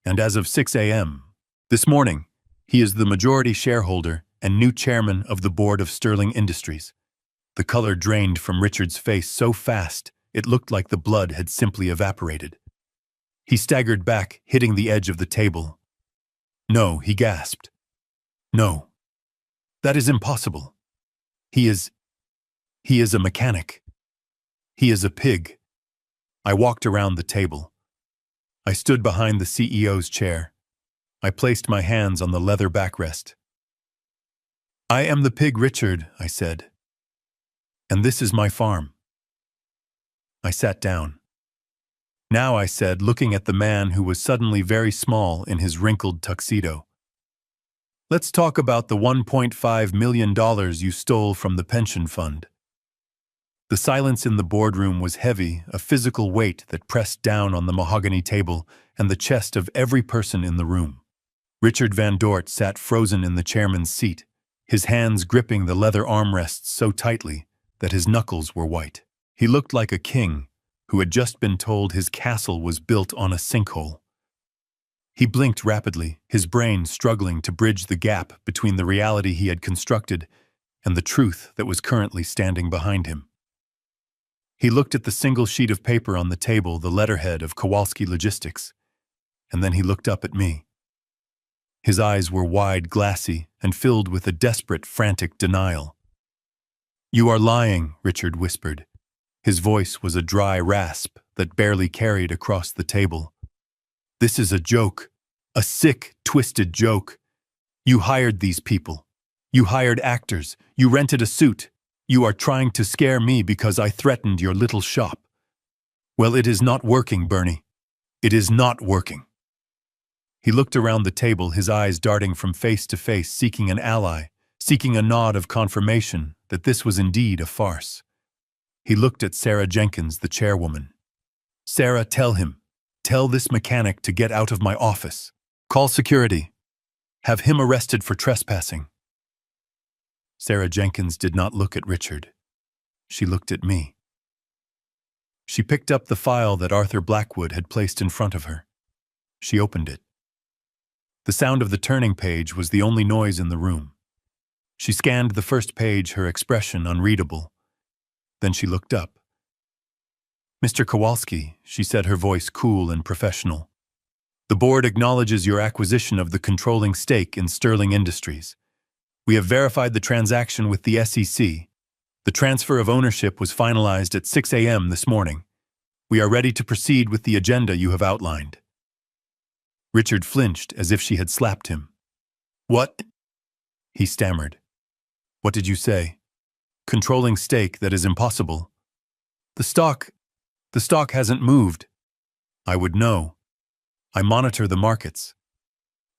And as of 6 a.m. this morning, he is the majority shareholder and new chairman of the board of Sterling Industries. The color drained from Richard's face so fast it looked like the blood had simply evaporated. He staggered back, hitting the edge of the table. No, he gasped. No. That is impossible. He is a mechanic. He is a pig. I walked around the table. I stood behind the CEO's chair. I placed my hands on the leather backrest. I am the pig, Richard, I said. And this is my farm. I sat down. Now, I said, looking at the man who was suddenly very small in his wrinkled tuxedo. Let's talk about the $1.5 million you stole from the pension fund. The silence in the boardroom was heavy, a physical weight that pressed down on the mahogany table and the chest of every person in the room. Richard Van Dort sat frozen in the chairman's seat, his hands gripping the leather armrests so tightly that his knuckles were white. He looked like a king who had just been told his castle was built on a sinkhole. He blinked rapidly, his brain struggling to bridge the gap between the reality he had constructed and the truth that was currently standing behind him. He looked at the single sheet of paper on the table, the letterhead of Kowalski Logistics, and then he looked up at me. His eyes were wide, glassy, and filled with a desperate, frantic denial. You are lying, Richard whispered. His voice was a dry rasp that barely carried across the table. This is a joke, a sick, twisted joke. You hired these people. You hired actors. You rented a suit. You are trying to scare me because I threatened your little shop. Well, it is not working, Bernie. It is not working. He looked around the table, his eyes darting from face to face, seeking an ally, seeking a nod of confirmation that this was indeed a farce. He looked at Sarah Jenkins, the chairwoman. Sarah, tell this mechanic to get out of my office. Call security. Have him arrested for trespassing. Sarah Jenkins did not look at Richard. She looked at me. She picked up the file that Arthur Blackwood had placed in front of her. She opened it. The sound of the turning page was the only noise in the room. She scanned the first page, her expression unreadable. Then she looked up. Mr. Kowalski, she said, her voice cool and professional. The board acknowledges your acquisition of the controlling stake in Sterling Industries. We have verified the transaction with the SEC. The transfer of ownership was finalized at 6 a.m. this morning. We are ready to proceed with the agenda you have outlined. Richard flinched as if she had slapped him. What? He stammered. What did you say? Controlling stake, that is impossible. The stock hasn't moved. I would know. I monitor the markets.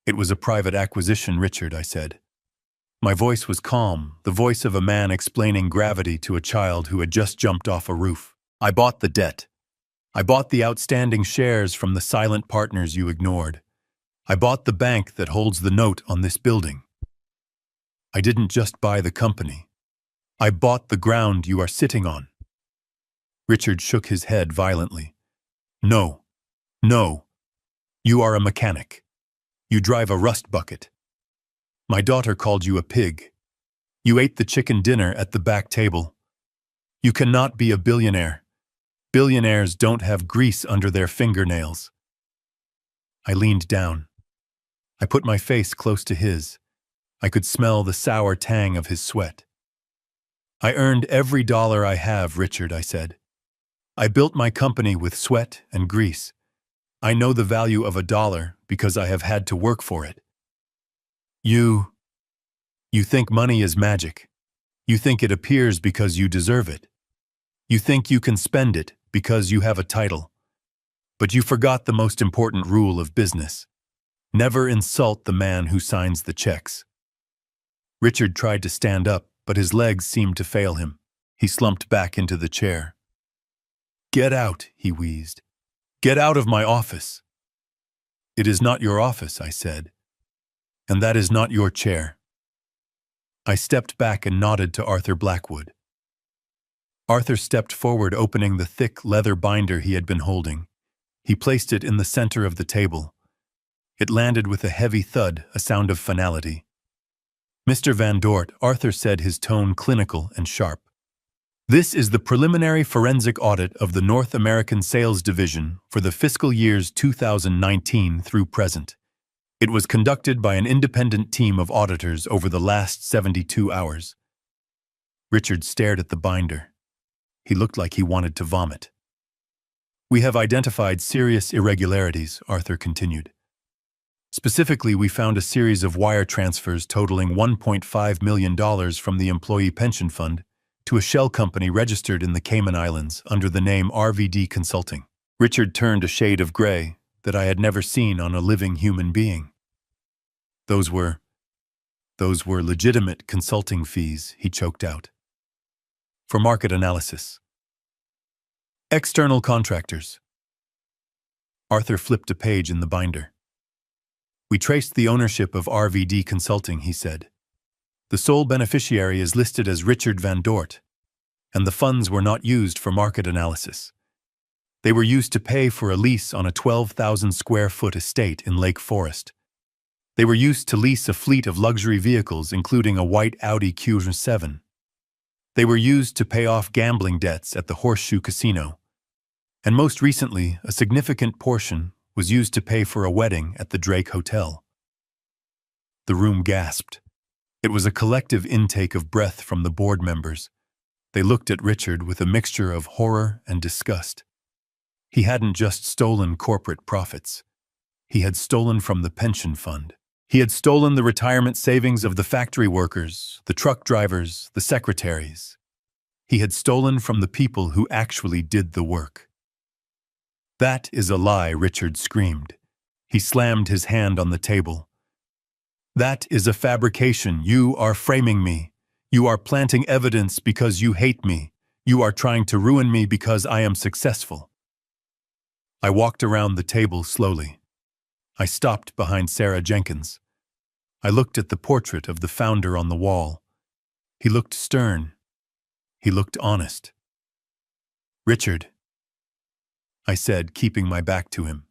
It was a private acquisition, Richard, I said. My voice was calm, the voice of a man explaining gravity to a child who had just jumped off a roof. I bought the debt. I bought the outstanding shares from the silent partners you ignored. I bought the bank that holds the note on this building. I didn't just buy the company. I bought the ground you are sitting on. Richard shook his head violently. No. No. You are a mechanic. You drive a rust bucket. My daughter called you a pig. You ate the chicken dinner at the back table. You cannot be a billionaire. Billionaires don't have grease under their fingernails. I leaned down. I put my face close to his. I could smell the sour tang of his sweat. I earned every dollar I have, Richard, I said. I built my company with sweat and grease. I know the value of $1 because I have had to work for it. You think money is magic. You think it appears because you deserve it. You think you can spend it because you have a title. But you forgot the most important rule of business. Never insult the man who signs the checks. Richard tried to stand up, but his legs seemed to fail him. He slumped back into the chair. Get out, he wheezed. Get out of my office. It is not your office, I said. And that is not your chair. I stepped back and nodded to Arthur Blackwood. Arthur stepped forward, opening the thick leather binder he had been holding. He placed it in the center of the table. It landed with a heavy thud, a sound of finality. Mr. Van Dort, Arthur said, his tone clinical and sharp. This is the preliminary forensic audit of the North American Sales Division for the fiscal years 2019 through present. It was conducted by an independent team of auditors over the last 72 hours. Richard stared at the binder. He looked like he wanted to vomit. We have identified serious irregularities, Arthur continued. Specifically, we found a series of wire transfers totaling $1.5 million from the Employee Pension Fund to a shell company registered in the Cayman Islands under the name RVD Consulting. Richard turned a shade of gray that I had never seen on a living human being. Those were legitimate consulting fees, he choked out. For market analysis. External contractors. Arthur flipped a page in the binder. We traced the ownership of RVD Consulting, he said. The sole beneficiary is listed as Richard Van Dort, and the funds were not used for market analysis. They were used to pay for a lease on a 12,000 square foot estate in Lake Forest. They were used to lease a fleet of luxury vehicles, including a white Audi Q7. They were used to pay off gambling debts at the Horseshoe Casino. And most recently, a significant portion was used to pay for a wedding at the Drake Hotel. The room gasped. It was a collective intake of breath from the board members. They looked at Richard with a mixture of horror and disgust. He hadn't just stolen corporate profits. He had stolen from the pension fund. He had stolen the retirement savings of the factory workers, the truck drivers, the secretaries. He had stolen from the people who actually did the work. That is a lie, Richard screamed. He slammed his hand on the table. That is a fabrication. You are framing me. You are planting evidence because you hate me. You are trying to ruin me because I am successful. I walked around the table slowly. I stopped behind Sarah Jenkins. I looked at the portrait of the founder on the wall. He looked stern. He looked honest. Richard, I said, keeping my back to him.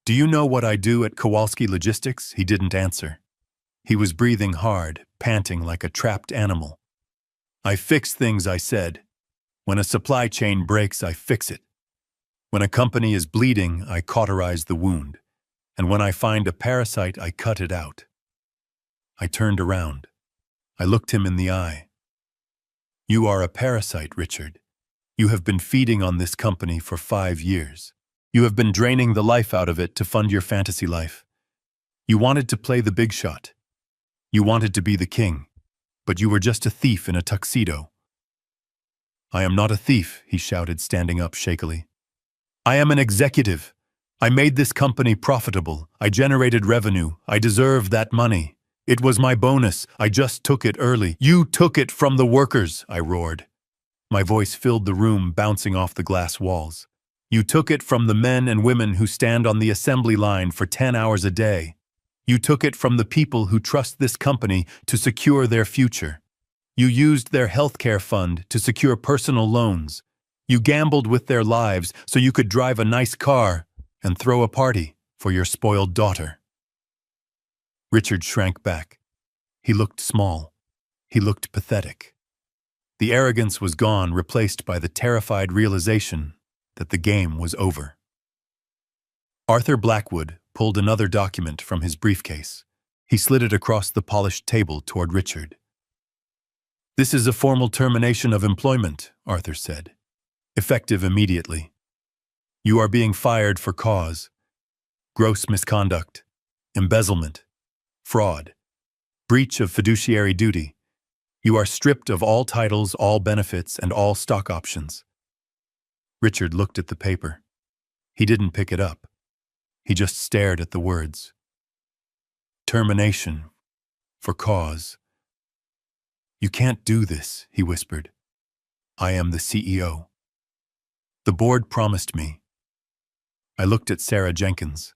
Do you know what I do at Kowalski Logistics? He didn't answer. He was breathing hard, panting like a trapped animal. I fix things, I said. When a supply chain breaks, I fix it. When a company is bleeding, I cauterize the wound. And when I find a parasite, I cut it out. I turned around. I looked him in the eye. You are a parasite, Richard. You have been feeding on this company for 5 years. You have been draining the life out of it to fund your fantasy life. You wanted to play the big shot. You wanted to be the king, but you were just a thief in a tuxedo. I am not a thief, he shouted, standing up shakily. I am an executive. I made this company profitable. I generated revenue. I deserve that money. It was my bonus. I just took it early. You took it from the workers, I roared. My voice filled the room, bouncing off the glass walls. You took it from the men and women who stand on the assembly line for 10 hours a day. You took it from the people who trust this company to secure their future. You used their healthcare fund to secure personal loans. You gambled with their lives so you could drive a nice car and throw a party for your spoiled daughter. Richard shrank back. He looked small. He looked pathetic. The arrogance was gone, replaced by the terrified realization that the game was over. Arthur Blackwood pulled another document from his briefcase. He slid it across the polished table toward Richard. This is a formal termination of employment, Arthur said. Effective immediately. You are being fired for cause: gross misconduct, embezzlement, fraud, breach of fiduciary duty. You are stripped of all titles, all benefits, and all stock options. Richard looked at the paper. He didn't pick it up. He just stared at the words. Termination for cause. You can't do this, he whispered. I am the CEO. The board promised me. I looked at Sarah Jenkins.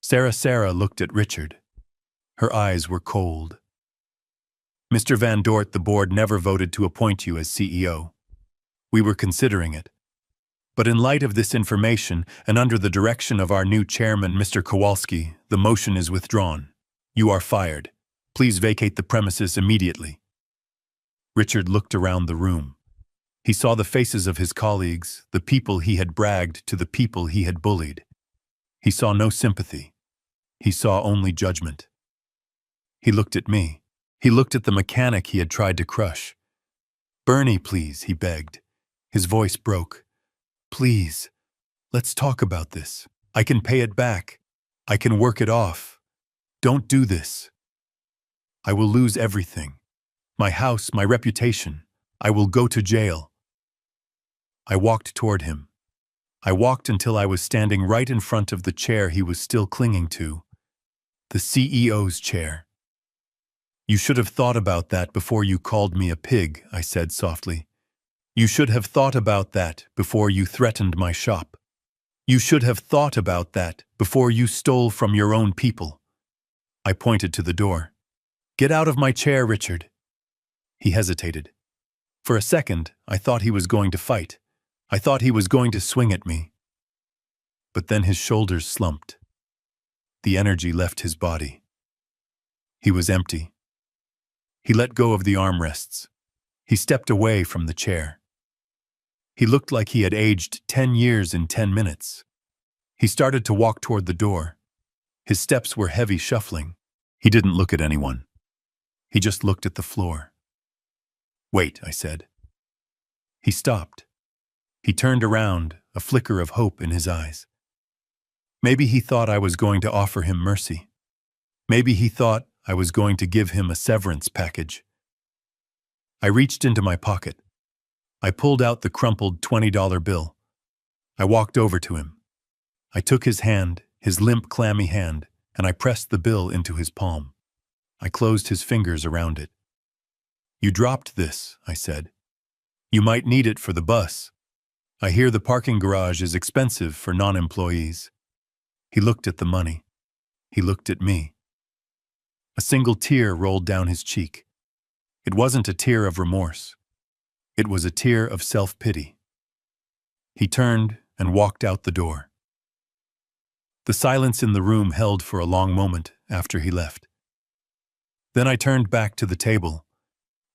Sarah looked at Richard. Her eyes were cold. Mr. Van Dort, the board never voted to appoint you as CEO. We were considering it. But in light of this information, and under the direction of our new chairman, Mr. Kowalski, the motion is withdrawn. You are fired. Please vacate the premises immediately. Richard looked around the room. He saw the faces of his colleagues, the people he had bragged to, the people he had bullied. He saw no sympathy. He saw only judgment. He looked at me. He looked at the mechanic he had tried to crush. Bernie, please, he begged. His voice broke. Please, let's talk about this. I can pay it back. I can work it off. Don't do this. I will lose everything. My house, my reputation. I will go to jail. I walked toward him. I walked until I was standing right in front of the chair he was still clinging to. The CEO's chair. You should have thought about that before you called me a pig, I said softly. You should have thought about that before you threatened my shop. You should have thought about that before you stole from your own people. I pointed to the door. Get out of my chair, Richard. He hesitated. For a second, I thought he was going to fight. I thought he was going to swing at me. But then his shoulders slumped. The energy left his body. He was empty. He let go of the armrests. He stepped away from the chair. He looked like he had aged 10 years in 10 minutes. He started to walk toward the door. His steps were heavy, shuffling. He didn't look at anyone. He just looked at the floor. Wait, I said. He stopped. He turned around, a flicker of hope in his eyes. Maybe he thought I was going to offer him mercy. Maybe he thought I was going to give him a severance package. I reached into my pocket. I pulled out the crumpled $20 bill. I walked over to him. I took his hand, his limp, clammy hand, and I pressed the bill into his palm. I closed his fingers around it. You dropped this, I said. You might need it for the bus. I hear the parking garage is expensive for non-employees. He looked at the money. He looked at me. A single tear rolled down his cheek. It wasn't a tear of remorse. It was a tear of self-pity. He turned and walked out the door. The silence in the room held for a long moment after he left. Then I turned back to the table.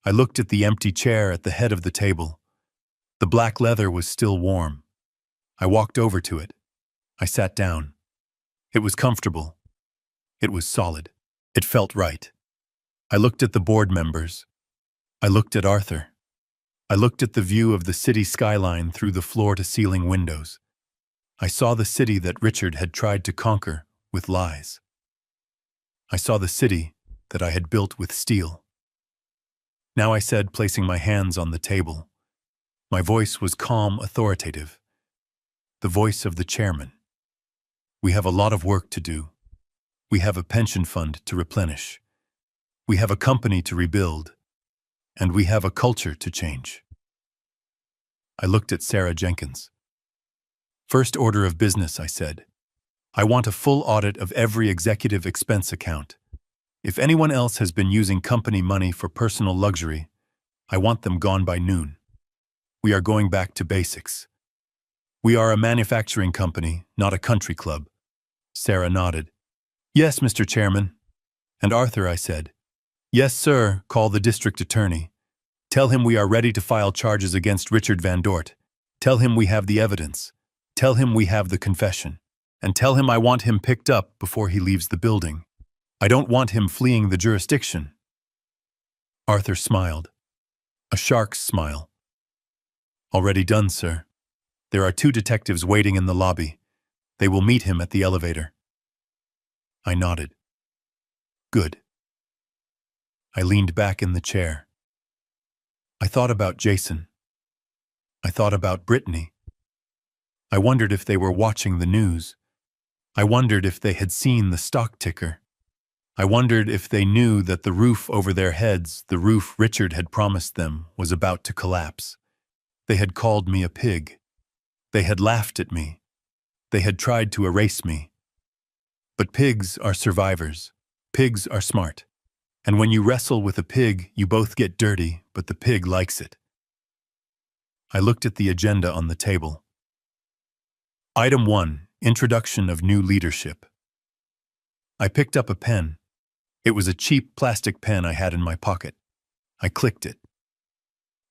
I looked at the empty chair at the head of the table. The black leather was still warm. I walked over to it. I sat down. It was comfortable. It was solid. It felt right. I looked at the board members. I looked at Arthur. I looked at the view of the city skyline through the floor-to-ceiling windows. I saw the city that Richard had tried to conquer with lies. I saw the city that I had built with steel. Now I said, placing my hands on the table. My voice was calm, authoritative. The voice of the chairman. We have a lot of work to do. We have a pension fund to replenish. We have a company to rebuild, and we have a culture to change. I looked at Sarah Jenkins. First order of business, I said. I want a full audit of every executive expense account. If anyone else has been using company money for personal luxury, I want them gone by noon. We are going back to basics. We are a manufacturing company, not a country club. Sarah nodded. Yes, Mr. Chairman. And Arthur, I said. Yes, sir, call the district attorney. Tell him we are ready to file charges against Richard Van Dort. Tell him we have the evidence. Tell him we have the confession. And tell him I want him picked up before he leaves the building. I don't want him fleeing the jurisdiction. Arthur smiled. A shark's smile. Already done, sir. There are 2 detectives waiting in the lobby. They will meet him at the elevator. I nodded. Good. I leaned back in the chair. I thought about Jason. I thought about Brittany. I wondered if they were watching the news. I wondered if they had seen the stock ticker. I wondered if they knew that the roof over their heads, the roof Richard had promised them, was about to collapse. They had called me a pig. They had laughed at me. They had tried to erase me. But pigs are survivors. Pigs are smart. And when you wrestle with a pig, you both get dirty, but the pig likes it. I looked at the agenda on the table. Item 1, Introduction of New Leadership. I picked up a pen. It was a cheap plastic pen I had in my pocket. I clicked it.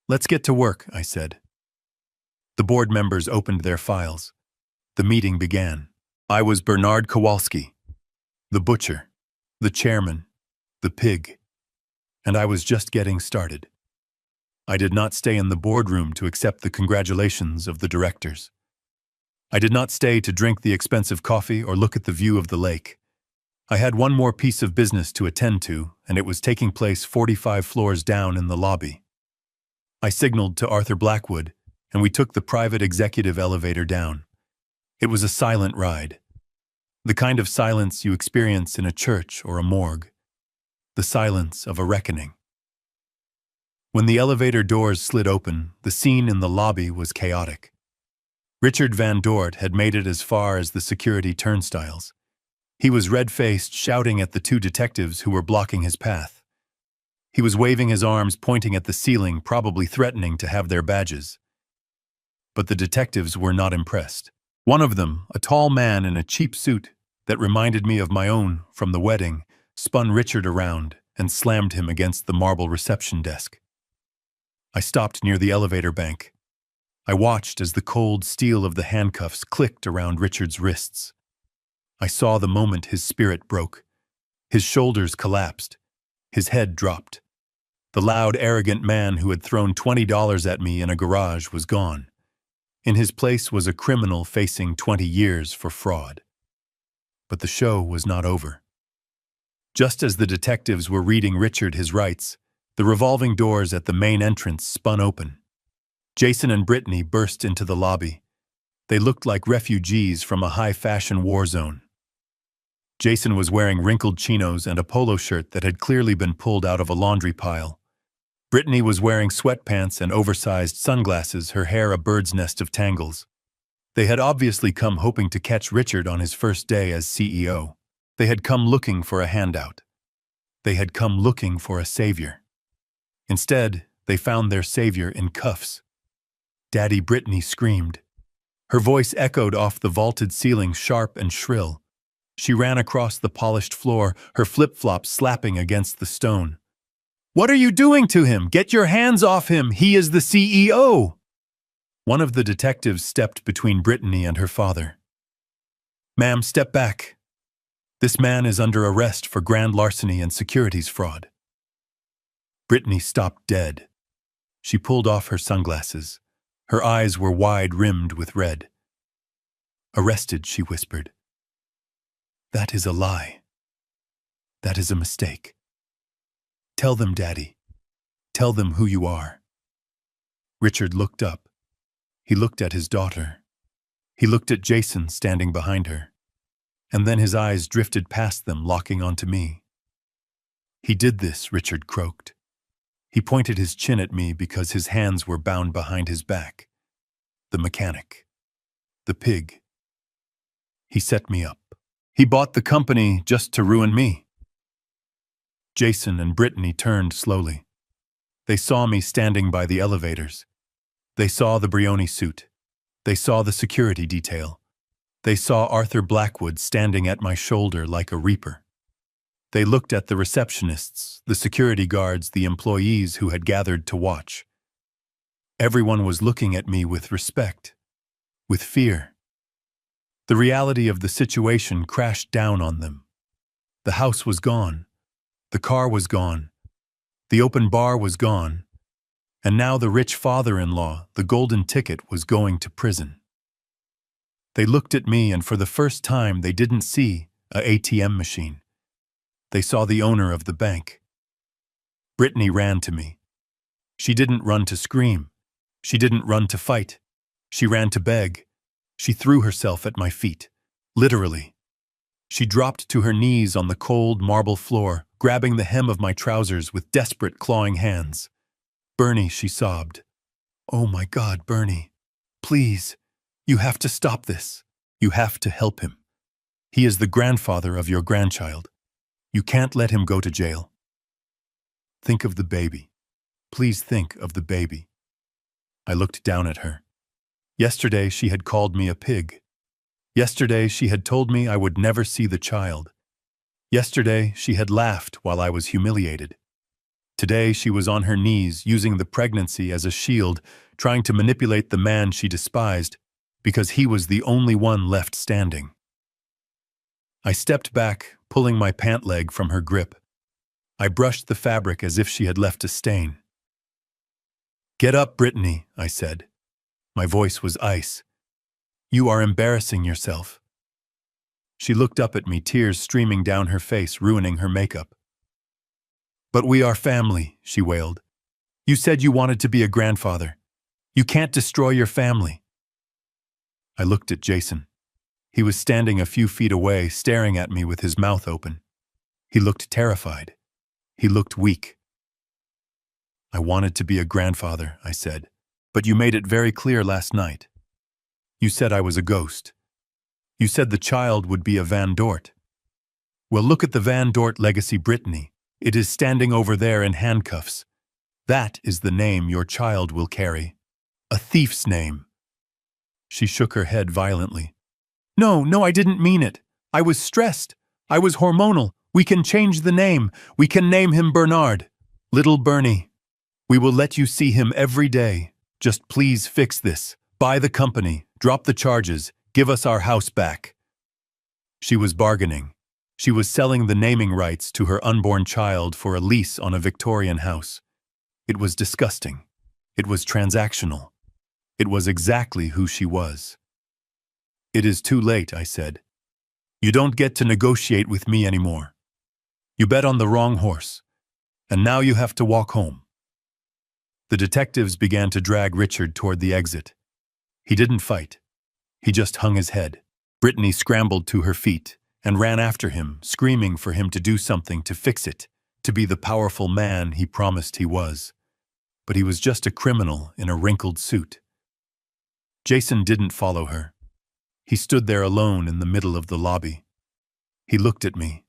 Let's get to work, I said. The board members opened their files. The meeting began. I was Bernard Kowalski, the butcher, the chairman, the pig, and I was just getting started. I did not stay in the boardroom to accept the congratulations of the directors. I did not stay to drink the expensive coffee or look at the view of the lake. I had one more piece of business to attend to, and it was taking place 45 floors down in the lobby. I signaled to Arthur Blackwood, and we took the private executive elevator down. It was a silent ride. The kind of silence you experience in a church or a morgue. The silence of a reckoning. When the elevator doors slid open, the scene in the lobby was chaotic. Richard Van Dort had made it as far as the security turnstiles. He was red-faced, shouting at the 2 detectives who were blocking his path. He was waving his arms, pointing at the ceiling, probably threatening to have their badges. But the detectives were not impressed. One of them, a tall man in a cheap suit that reminded me of my own from the wedding, spun Richard around and slammed him against the marble reception desk. I stopped near the elevator bank. I watched as the cold steel of the handcuffs clicked around Richard's wrists. I saw the moment his spirit broke. His shoulders collapsed. His head dropped. The loud, arrogant man who had thrown $20 at me in a garage was gone. In his place was a criminal facing 20 years for fraud. But the show was not over. Just as the detectives were reading Richard his rights, the revolving doors at the main entrance spun open. Jason and Brittany burst into the lobby. They looked like refugees from a high-fashion war zone. Jason was wearing wrinkled chinos and a polo shirt that had clearly been pulled out of a laundry pile. Brittany was wearing sweatpants and oversized sunglasses, her hair a bird's nest of tangles. They had obviously come hoping to catch Richard on his first day as CEO. They had come looking for a handout. They had come looking for a savior. Instead, they found their savior in cuffs. Daddy Brittany screamed. Her voice echoed off the vaulted ceiling, sharp and shrill. She ran across the polished floor, her flip-flops slapping against the stone. "What are you doing to him? Get your hands off him! He is the CEO!" One of the detectives stepped between Brittany and her father. "Ma'am, step back. This man is under arrest for grand larceny and securities fraud." Brittany stopped dead. She pulled off her sunglasses. Her eyes were wide-rimmed with red. "Arrested," she whispered. "That is a lie. That is a mistake. Tell them, Daddy. Tell them who you are." Richard looked up. He looked at his daughter. He looked at Jason standing behind her. And then his eyes drifted past them, locking onto me. He did this, Richard croaked. He pointed his chin at me because his hands were bound behind his back. The mechanic. The pig. He set me up. He bought the company just to ruin me. Jason and Brittany turned slowly. They saw me standing by the elevators. They saw the Brioni suit. They saw the security detail. They saw Arthur Blackwood standing at my shoulder like a reaper. They looked at the receptionists, the security guards, the employees who had gathered to watch. Everyone was looking at me with respect, with fear. The reality of the situation crashed down on them. The house was gone. The car was gone. The open bar was gone. And now the rich father-in-law, the golden ticket, was going to prison. They looked at me, and for the first time they didn't see an ATM machine. They saw the owner of the bank. Brittany ran to me. She didn't run to scream. She didn't run to fight. She ran to beg. She threw herself at my feet, literally. She dropped to her knees on the cold marble floor, grabbing the hem of my trousers with desperate clawing hands. "Bernie," she sobbed. "Oh my God, Bernie. Please. You have to stop this. You have to help him. He is the grandfather of your grandchild. You can't let him go to jail. Think of the baby. Please think of the baby." I looked down at her. Yesterday she had called me a pig. Yesterday she had told me I would never see the child. Yesterday she had laughed while I was humiliated. Today she was on her knees, using the pregnancy as a shield, trying to manipulate the man she despised, because he was the only one left standing. I stepped back, pulling my pant leg from her grip. I brushed the fabric as if she had left a stain. "Get up, Brittany," I said. My voice was ice. "You are embarrassing yourself." She looked up at me, tears streaming down her face, ruining her makeup. "But we are family," she wailed. "You said you wanted to be a grandfather. You can't destroy your family." I looked at Jason. He was standing a few feet away, staring at me with his mouth open. He looked terrified. He looked weak. "I wanted to be a grandfather," I said, "but you made it very clear last night. You said I was a ghost. You said the child would be a Van Dort. Well, look at the Van Dort legacy, Brittany. It is standing over there in handcuffs. That is the name your child will carry. A thief's name." She shook her head violently. No, I didn't mean it. I was stressed. I was hormonal. We can change the name. We can name him Bernard. Little Bernie. We will let you see him every day. Just please fix this. Buy the company. Drop the charges. Give us our house back." She was bargaining. She was selling the naming rights to her unborn child for a lease on a Victorian house. It was disgusting. It was transactional. It was exactly who she was. "It is too late," I said. "You don't get to negotiate with me anymore. You bet on the wrong horse, and now you have to walk home." The detectives began to drag Richard toward the exit. He didn't fight. He just hung his head. Brittany scrambled to her feet and ran after him, screaming for him to do something to fix it, to be the powerful man he promised he was. But he was just a criminal in a wrinkled suit. Jason didn't follow her. He stood there alone in the middle of the lobby. He looked at me.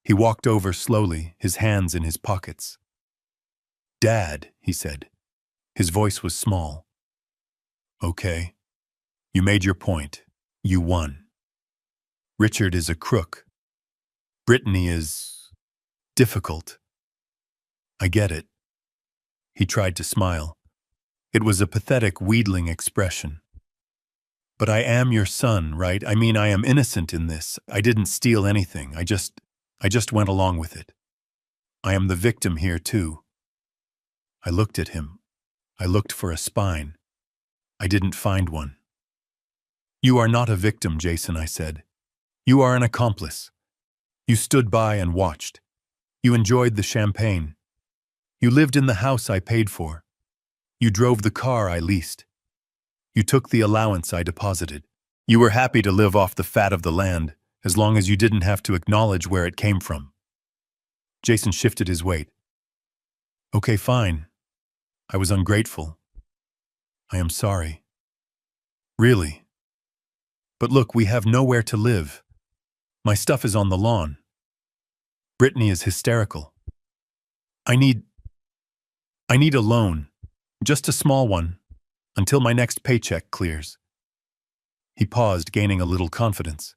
He walked over slowly, his hands in his pockets. "Dad," he said. His voice was small. "Okay. You made your point. You won. Richard is a crook. Brittany is difficult. I get it." He tried to smile. It was a pathetic, wheedling expression. "But I am your son, right? I mean, I am innocent in this. I didn't steal anything. I just went along with it. I am the victim here, too." I looked at him. I looked for a spine. I didn't find one. "You are not a victim, Jason," I said. "You are an accomplice. You stood by and watched. You enjoyed the champagne. You lived in the house I paid for. You drove the car I leased. You took the allowance I deposited. You were happy to live off the fat of the land, as long as you didn't have to acknowledge where it came from. Jason shifted his weight. Okay, fine. I was ungrateful. I am sorry. Really? But look, we have nowhere to live. My stuff is on the lawn. Brittany is hysterical. I need a loan. Just a small one. Until my next paycheck clears. He paused, gaining a little confidence.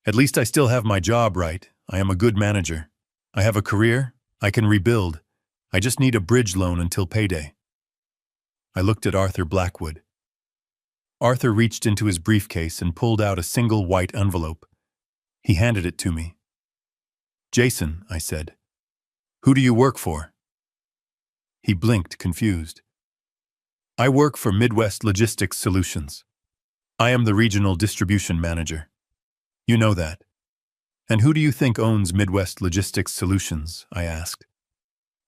At least I still have my job, right? I am a good manager. I have a career. I can rebuild. I just need a bridge loan until payday. I looked at Arthur Blackwood. Arthur reached into his briefcase and pulled out a single white envelope. He handed it to me. Jason, I said. Who do you work for? He blinked, confused. I work for Midwest Logistics Solutions. I am the regional distribution manager. You know that. And who do you think owns Midwest Logistics Solutions? I asked.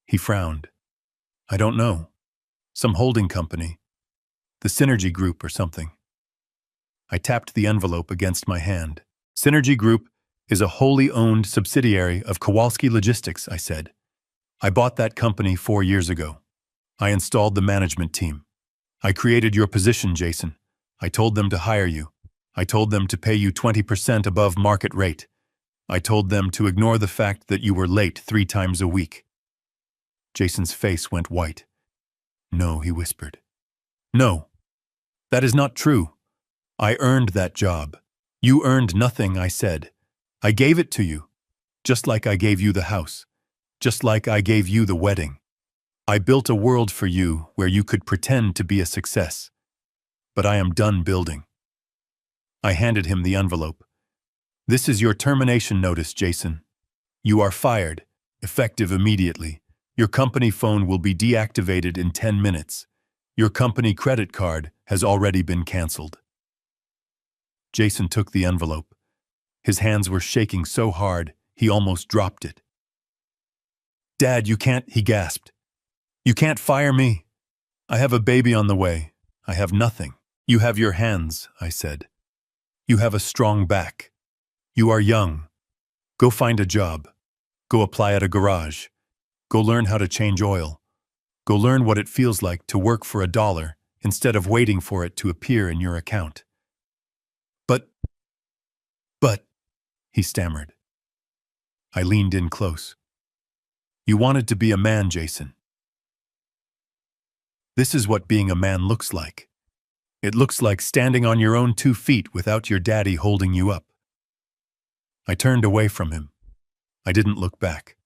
He frowned. I don't know. Some holding company. The Synergy Group or something. I tapped the envelope against my hand. Synergy Group is a wholly owned subsidiary of Kowalski Logistics, I said. I bought that company 4 years ago. I installed the management team. I created your position, Jason. I told them to hire you. I told them to pay you 20% above market rate. I told them to ignore the fact that you were late 3 times a week. Jason's face went white. No, he whispered. No, that is not true. I earned that job. You earned nothing, I said. I gave it to you, just like I gave you the house, just like I gave you the wedding. I built a world for you where you could pretend to be a success. But I am done building. I handed him the envelope. This is your termination notice, Jason. You are fired, effective immediately. Your company phone will be deactivated in 10 minutes. Your company credit card has already been canceled. Jason took the envelope. His hands were shaking so hard, he almost dropped it. Dad, you can't, he gasped. You can't fire me. I have a baby on the way. I have nothing. You have your hands, I said. You have a strong back. You are young. Go find a job. Go apply at a garage. Go learn how to change oil. Go learn what it feels like to work for $1 instead of waiting for it to appear in your account. But, he stammered. I leaned in close. You wanted to be a man, Jason. This is what being a man looks like. It looks like standing on your own 2 feet without your daddy holding you up. I turned away from him. I didn't look back.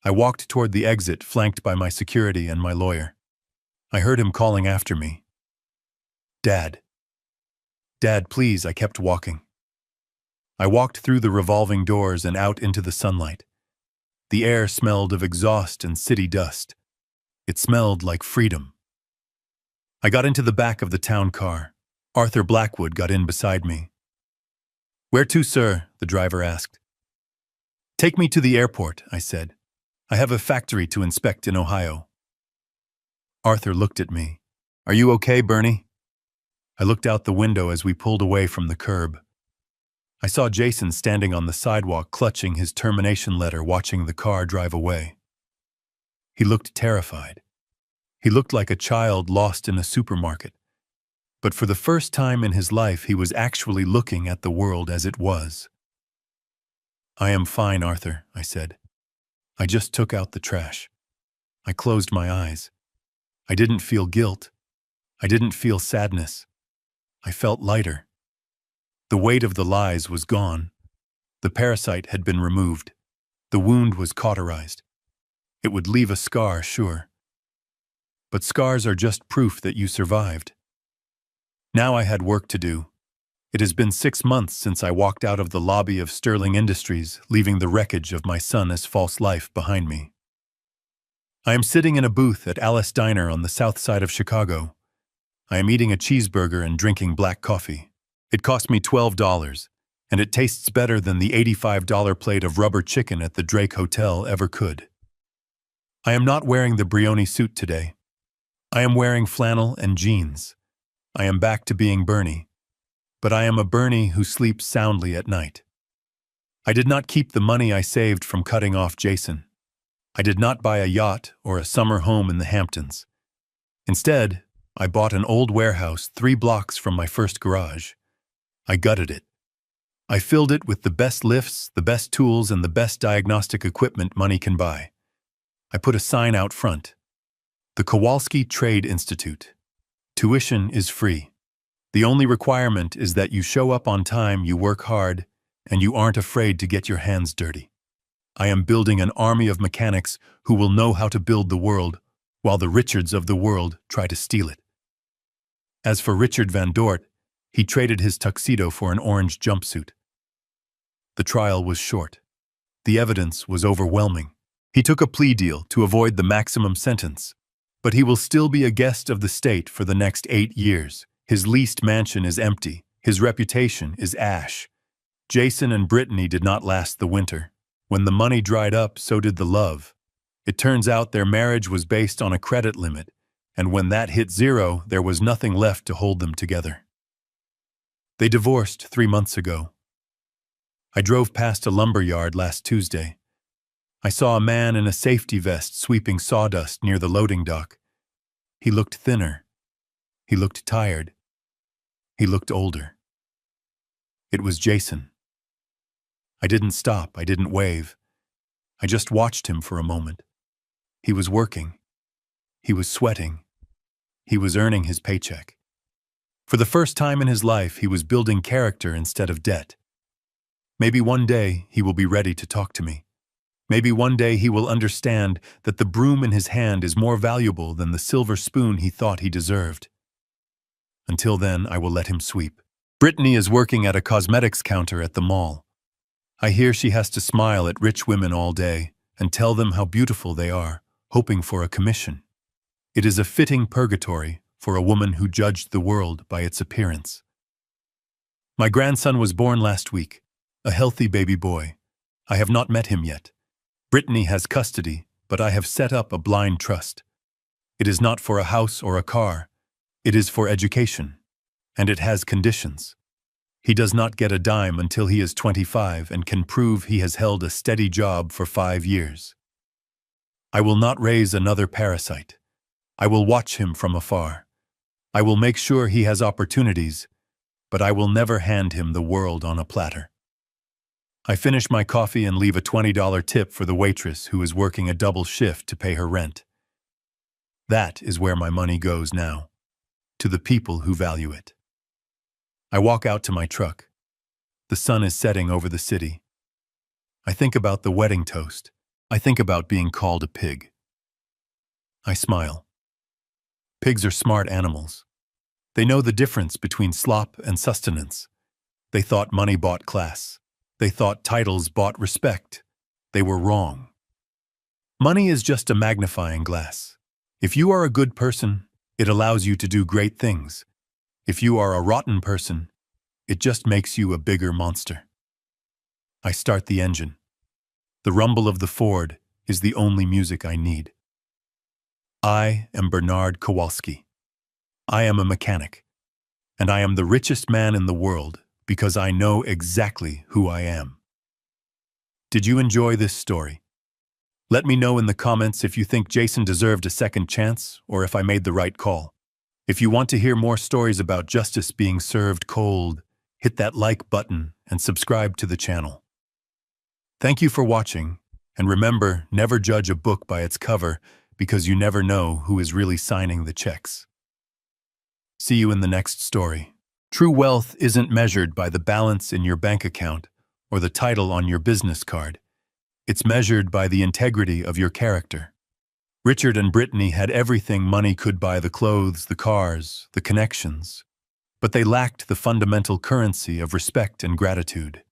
I walked toward the exit, flanked by my security and my lawyer. I heard him calling after me. Dad. Dad, please, I kept walking. I walked through the revolving doors and out into the sunlight. The air smelled of exhaust and city dust. It smelled like freedom. I got into the back of the town car. Arthur Blackwood got in beside me. Where to, sir? The driver asked. Take me to the airport, I said. I have a factory to inspect in Ohio. Arthur looked at me. Are you okay, Bernie? I looked out the window as we pulled away from the curb. I saw Jason standing on the sidewalk, clutching his termination letter, watching the car drive away. He looked terrified. He looked like a child lost in a supermarket. But for the first time in his life, he was actually looking at the world as it was. I am fine, Arthur, I said. I just took out the trash. I closed my eyes. I didn't feel guilt. I didn't feel sadness. I felt lighter. The weight of the lies was gone. The parasite had been removed. The wound was cauterized. It would leave a scar, sure. But scars are just proof that you survived. Now I had work to do. It has been 6 months since I walked out of the lobby of Sterling Industries, leaving the wreckage of my son-'s false life behind me. I am sitting in a booth at Alice Diner on the south side of Chicago. I am eating a cheeseburger and drinking black coffee. It cost me $12, and it tastes better than the $85 plate of rubber chicken at the Drake Hotel ever could. I am not wearing the Brioni suit today. I am wearing flannel and jeans. I am back to being Bernie. But I am a Bernie who sleeps soundly at night. I did not keep the money I saved from cutting off Jason. I did not buy a yacht or a summer home in the Hamptons. Instead, I bought an old warehouse 3 blocks from my first garage. I gutted it. I filled it with the best lifts, the best tools, and the best diagnostic equipment money can buy. I put a sign out front. The Kowalski Trade Institute. Tuition is free. The only requirement is that you show up on time, you work hard, and you aren't afraid to get your hands dirty. I am building an army of mechanics who will know how to build the world, while the Richards of the world try to steal it. As for Richard Van Dort, he traded his tuxedo for an orange jumpsuit. The trial was short. The evidence was overwhelming. He took a plea deal to avoid the maximum sentence, but he will still be a guest of the state for the next 8 years. His leased mansion is empty. His reputation is ash. Jason and Brittany did not last the winter. When the money dried up, so did the love. It turns out their marriage was based on a credit limit, and when that hit zero, there was nothing left to hold them together. They divorced 3 months ago. I drove past a lumber yard last Tuesday. I saw a man in a safety vest sweeping sawdust near the loading dock. He looked thinner. He looked tired. He looked older. It was Jason. I didn't stop. I didn't wave. I just watched him for a moment. He was working. He was sweating. He was earning his paycheck. For the first time in his life, he was building character instead of debt. Maybe one day he will be ready to talk to me. Maybe one day he will understand that the broom in his hand is more valuable than the silver spoon he thought he deserved. Until then, I will let him sweep. Brittany is working at a cosmetics counter at the mall. I hear she has to smile at rich women all day and tell them how beautiful they are, hoping for a commission. It is a fitting purgatory for a woman who judged the world by its appearance. My grandson was born last week, a healthy baby boy. I have not met him yet. Brittany has custody, but I have set up a blind trust. It is not for a house or a car. It is for education, and it has conditions. He does not get a dime until he is 25 and can prove he has held a steady job for 5 years. I will not raise another parasite. I will watch him from afar. I will make sure he has opportunities, but I will never hand him the world on a platter. I finish my coffee and leave a $20 tip for the waitress who is working a double shift to pay her rent. That is where my money goes now, to the people who value it. I walk out to my truck. The sun is setting over the city. I think about the wedding toast. I think about being called a pig. I smile. Pigs are smart animals. They know the difference between slop and sustenance. They thought money bought class. They thought titles bought respect. They were wrong. Money is just a magnifying glass. If you are a good person, it allows you to do great things. If you are a rotten person, it just makes you a bigger monster. I start the engine. The rumble of the Ford is the only music I need. I am Bernard Kowalski. I am a mechanic, and I am the richest man in the world because I know exactly who I am. Did you enjoy this story? Let me know in the comments if you think Jason deserved a second chance or if I made the right call. If you want to hear more stories about justice being served cold, hit that like button and subscribe to the channel. Thank you for watching, and remember, never judge a book by its cover because you never know who is really signing the checks. See you in the next story. True wealth isn't measured by the balance in your bank account or the title on your business card. It's measured by the integrity of your character. Richard and Brittany had everything money could buy: the clothes, the cars, the connections. But they lacked the fundamental currency of respect and gratitude.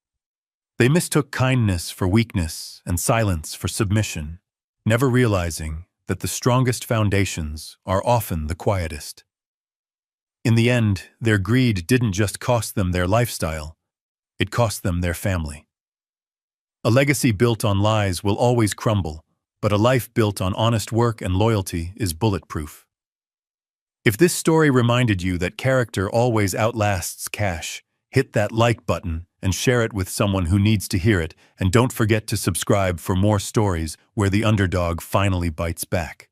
They mistook kindness for weakness and silence for submission, never realizing that the strongest foundations are often the quietest. In the end, their greed didn't just cost them their lifestyle, it cost them their family. A legacy built on lies will always crumble, but a life built on honest work and loyalty is bulletproof. If this story reminded you that character always outlasts cash, hit that like button and share it with someone who needs to hear it, and don't forget to subscribe for more stories where the underdog finally bites back.